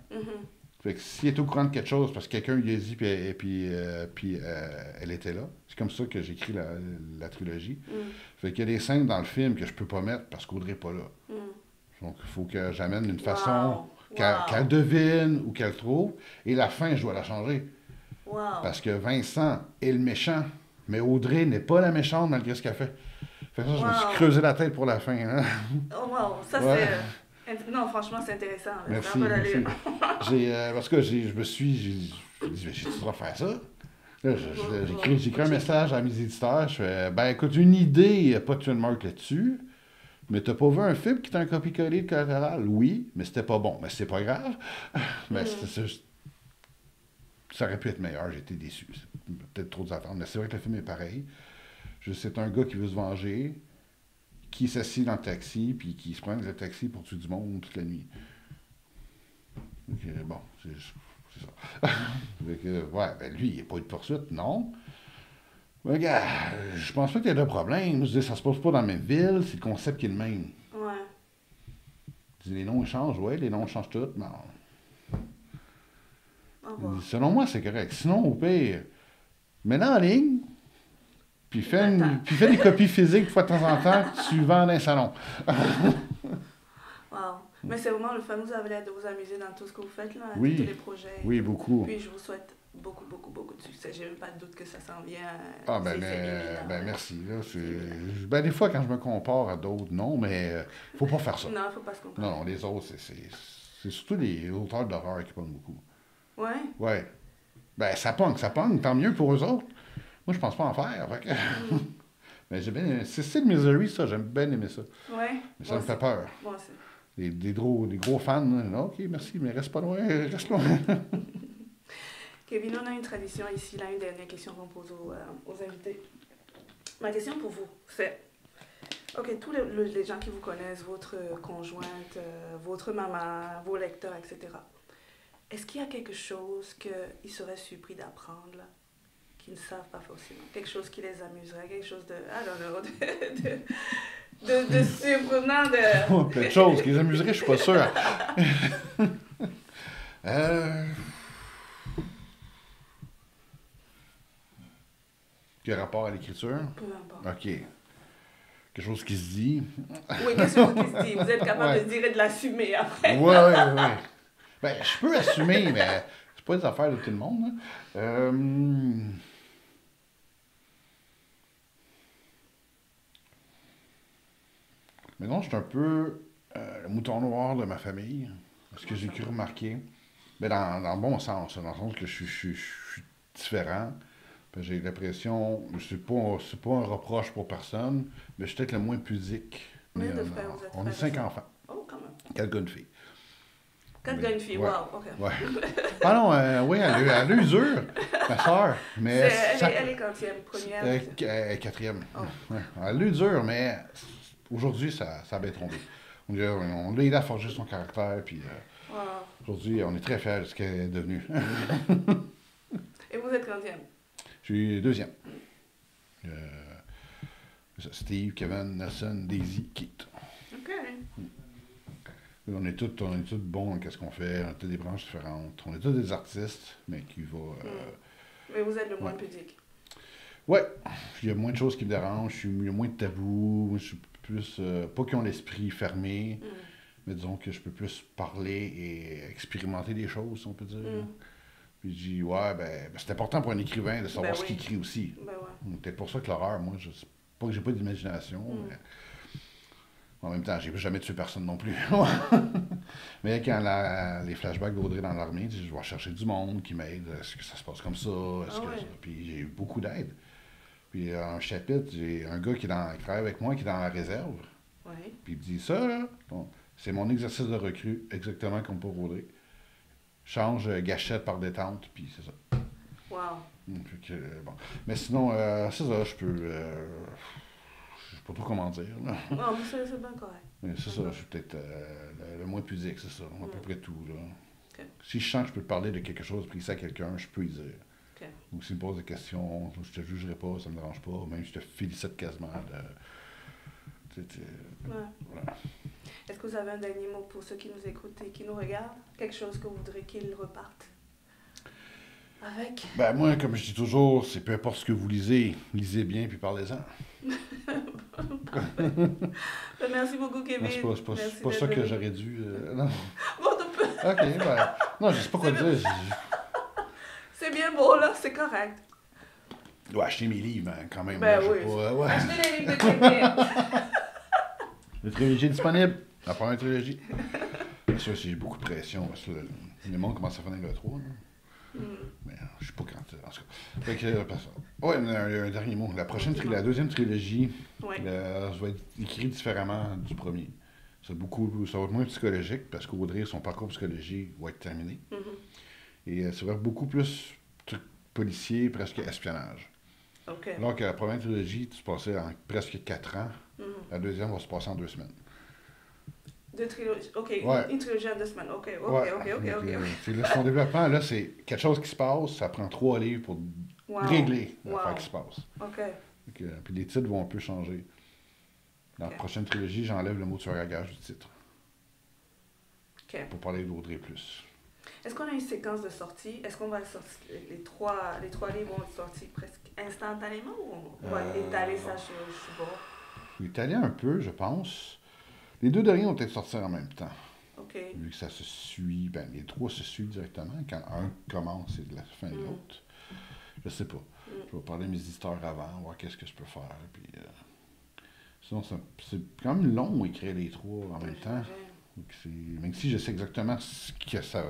Fait que s'il est au courant de quelque chose, parce que quelqu'un lui a dit, puis elle était là. C'est comme ça que j'écris la trilogie. Fait qu'il y a des scènes dans le film que je peux pas mettre parce qu'Audrey n'est pas là. Donc, il faut que j'amène d'une façon qu'elle devine ou qu'elle trouve. Et la fin, je dois la changer. Parce que Vincent est le méchant, mais Audrey n'est pas la méchante malgré ce qu'elle fait. Fait que ça, je me suis creusé la tête pour la fin. Hein? Oh wow! Ça, c'est... Non, franchement, c'est intéressant. Merci. Parce que je me suis dit, j'ai-tu le droit de faire ça? Là, j'ai écrit un message à mes éditeurs. Je fais, ben écoute, une idée, pas de trademark là-dessus, mais t'as pas vu un film qui t'a un copie-collé de Collatéral? Oui, mais c'était pas bon. Mais c'est pas grave. Mais ça aurait pu être meilleur, j'ai été déçu. C'est peut-être trop d'attendre, mais c'est vrai que le film est pareil. C'est un gars qui veut se venger, qui s'assied dans le taxi, puis qui se prend le taxi pour tuer du monde toute la nuit. Donc, bon, c'est ça. Donc, ben lui, il n'y a pas eu de poursuite, non. Mais gars, je pense pas qu'il y ait de problème. Je dis, ça se passe pas dans la même ville, c'est le concept qui est le même. Ouais. Les noms changent, les noms changent tous, mais... Oh, selon moi, c'est correct. Sinon, au pire, mets-le en ligne, puis fais des copies physiques de fois de temps en temps que tu vends dans un salon. Wow. Mais c'est vraiment le fun. Vous avez l'air de vous amuser dans tout ce que vous faites, là, oui. tous les projets. Oui, beaucoup. Puis je vous souhaite beaucoup de succès. J'ai même pas de doute que ça s'en vient. Merci. Là, des fois, quand je me compare à d'autres, non, mais faut pas faire ça. Non, faut pas se comparer. Non, les autres, c'est surtout les auteurs d'horreur qui pognent beaucoup. Ouais? Ouais. Ben, ça pogne, tant mieux pour eux autres. Moi, je pense pas en faire. Fait que... Mais j'ai bien aimé. C'est Sid Misery, ça, j'aime bien aimer ça. Ouais. Mais ça me fait peur. Moi aussi. Des gros fans, là. OK, merci, mais reste pas loin, reste loin. Kevin, on a une tradition ici, là, une dernière question qu'on pose aux invités. Ma question pour vous, c'est, OK, tous les gens qui vous connaissent, votre conjointe, votre maman, vos lecteurs, etc., est-ce qu'il y a quelque chose qu'ils seraient surpris d'apprendre, là, qu'ils ne savent pas forcément? Quelque chose qui les amuserait, quelque chose de, de surprenant, de... Plein de choses qui les amuserait, je suis pas sûr. Quel rapport à l'écriture? Peu importe. OK. quelque chose qui se dit. Oui, quelque chose qui se dit. Vous êtes capable Ouais. de dire et de l'assumer après. Ouais, ouais, ouais. Ben, je peux assumer, mais c'est pas des affaires de tout le monde. Hein. Mais non, je suis un peu le mouton noir de ma famille. Ce que j'ai cru remarquer. Mais dans le bon sens, dans le sens que je suis différent. Puis j'ai l'impression, c'est pas un reproche pour personne, mais je suis peut-être le moins pudique. Combien de frères vous êtes? On est frères et 5 sœurs? enfants, Oh, quand même. 4 gars, une fille. 4 Mais- gars, une fille. ouais. Wow, OK. Ouais. Ah non, oui, elle a usure, ma soeur. Mais Elle est quantième? Première? quatrième. Oh. Ouais. Elle a usure, mais aujourd'hui, ça a bien tombé. On l'a aidé à forger son caractère, puis Wow. aujourd'hui, on est très fiers de ce qu'elle est devenue. Et vous êtes quantième? Je suis deuxième. Steve, Kevin, Nelson, Daisy, Keith. OK. On est tous bons dans ce qu'on fait, on a tous des branches différentes. On est tous des artistes, mais qui vont. Mais vous êtes le moins Ouais. pudique. Ouais, il y a moins de choses qui me dérangent, il y a moins de tabous, je suis plus. Pas qu'ils ont l'esprit fermé, mais disons que je peux plus parler et expérimenter des choses, si on peut dire. Puis je dis, ouais, ben, c'est important pour un écrivain de savoir Ben ce qu'il oui. écrit aussi. Ben ouais. Peut-être pour ça que l'horreur, moi, pas que j'ai pas d'imagination, mais en même temps, j'ai jamais tué personne non plus. Mais quand les flashbacks d'Audrey dans l'armée, je vais chercher du monde qui m'aide. Est-ce que ça se passe comme ça? Est-ce que ouais. ça? Puis j'ai eu beaucoup d'aide. Puis un chapitre, j'ai un gars qui travaille avec moi, qui est dans la réserve. Oui. Puis il me dit, ça, là, bon, c'est mon exercice de recrue, exactement comme pour Audrey. Change gâchette par détente, puis c'est ça. Wow. Fait que, bon. Mais sinon, c'est ça, je peux. Je sais pas trop comment dire. Là. Non, mais c'est bien correct. Mais c'est ça, je suis peut-être le moins pudique, c'est ça. À peu près tout. Là. Ok. Si je sens que je peux te parler de quelque chose précis à quelqu'un, je peux y dire. Ok. Ou s'il me pose des questions, je te jugerai pas, ça me dérange pas. Même je te félicite quasiment de. Ouais. Voilà. Est-ce que vous avez un dernier mot pour ceux qui nous écoutent et qui nous regardent? Quelque chose que vous voudrez qu'ils repartent avec? Ben moi, comme je dis toujours, c'est peu importe ce que vous lisez bien puis parlez-en. Merci beaucoup, Kevin. Non, c'est Merci pas ça d'être que venu. j'aurais dû. Non. Bon, Ok, ben. Non, je sais pas quoi dire. c'est bien beau, là, c'est correct. Je dois acheter mes livres, hein, quand même. Ben là, oui. j'ai pas, ouais. Achetez les livres de Kevin. La trilogie est disponible. La première trilogie. Bien sûr, j'ai beaucoup de pression parce que le monde commence à finir le 3. Là. Mais je sais pas quand. En tout cas. Fait que, ouais, un dernier mot. La deuxième trilogie, Oui. ça va être écrit différemment du premier. Ça va être moins psychologique parce qu'Audrey, son parcours psychologique va être terminé. Et ça va être beaucoup plus truc policier, presque espionnage. OK. Alors que la première trilogie, tu passais en presque 4 ans. La deuxième va se passer en 2 semaines. Deux trilogies. OK. Ouais. Une trilogie en 2 semaines. OK. Ouais. OK. C'est là, son développement, là, c'est quelque chose qui se passe, ça prend 3 livres pour Wow. régler Wow. l'affaire qui se passe. OK. Puis les titres vont un peu changer. Dans Ok. la prochaine trilogie, j'enlève le mot tueur à gage du titre. OK. Pour parler d'Audrey plus. Est-ce qu'on a une séquence de sortie? Est-ce qu'on va sortir les trois livres vont être sortis presque instantanément ou on va étaler ça sur bord? Je vais étaler un peu, je pense. Les 2 derniers vont peut-être sortir en même temps. OK. Vu que ça se suit, ben les 3 se suivent directement. Quand un commence, c'est de la fin de l'autre. Je sais pas. Je vais parler à mes éditeurs avant, voir qu'est-ce que je peux faire. Puis, sinon, c'est quand même long écrire les 3 en même temps. Donc, même si je sais exactement ce que ça va.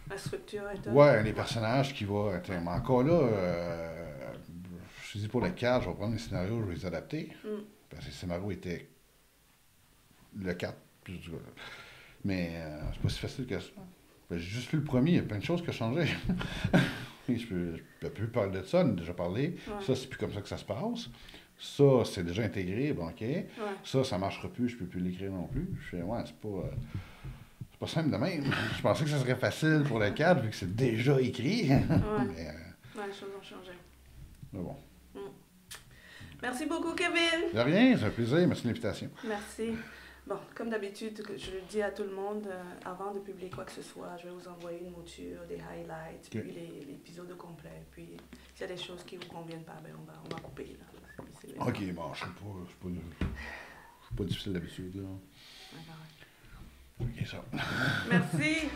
La structure est Ouais, les personnages qui vont. Mais encore là, je dis pour le 4, je vais prendre les scénarios, je vais les adapter. Parce que le scénario était le 4. Mais c'est pas si facile que ça. Ben, j'ai juste lu le premier, il y a plein de choses qui ont changé. Je peux plus parler de ça, on a déjà parlé. Ouais. Ça, c'est plus comme ça que ça se passe. Ça, c'est déjà intégré, bon, OK. Ouais. Ça marchera plus, je peux plus l'écrire non plus. Je fais, ouais, c'est pas simple de même. Je pensais que ça serait facile pour le 4, vu que c'est déjà écrit. Ouais. Mais, Ouais, les choses ont changé. mais bon. Merci beaucoup, Kevin. De rien, c'est un plaisir. Merci de l'invitation. Merci. Bon, comme d'habitude, je le dis à tout le monde, avant de publier quoi que ce soit, je vais vous envoyer une mouture, des highlights, Ok. puis l'épisode complet. Puis s'il y a des choses qui ne vous conviennent pas, ben on va couper. Là. Ok, bon, je suis pas difficile d'habitude. Là. D'accord. Ok, ça. Merci.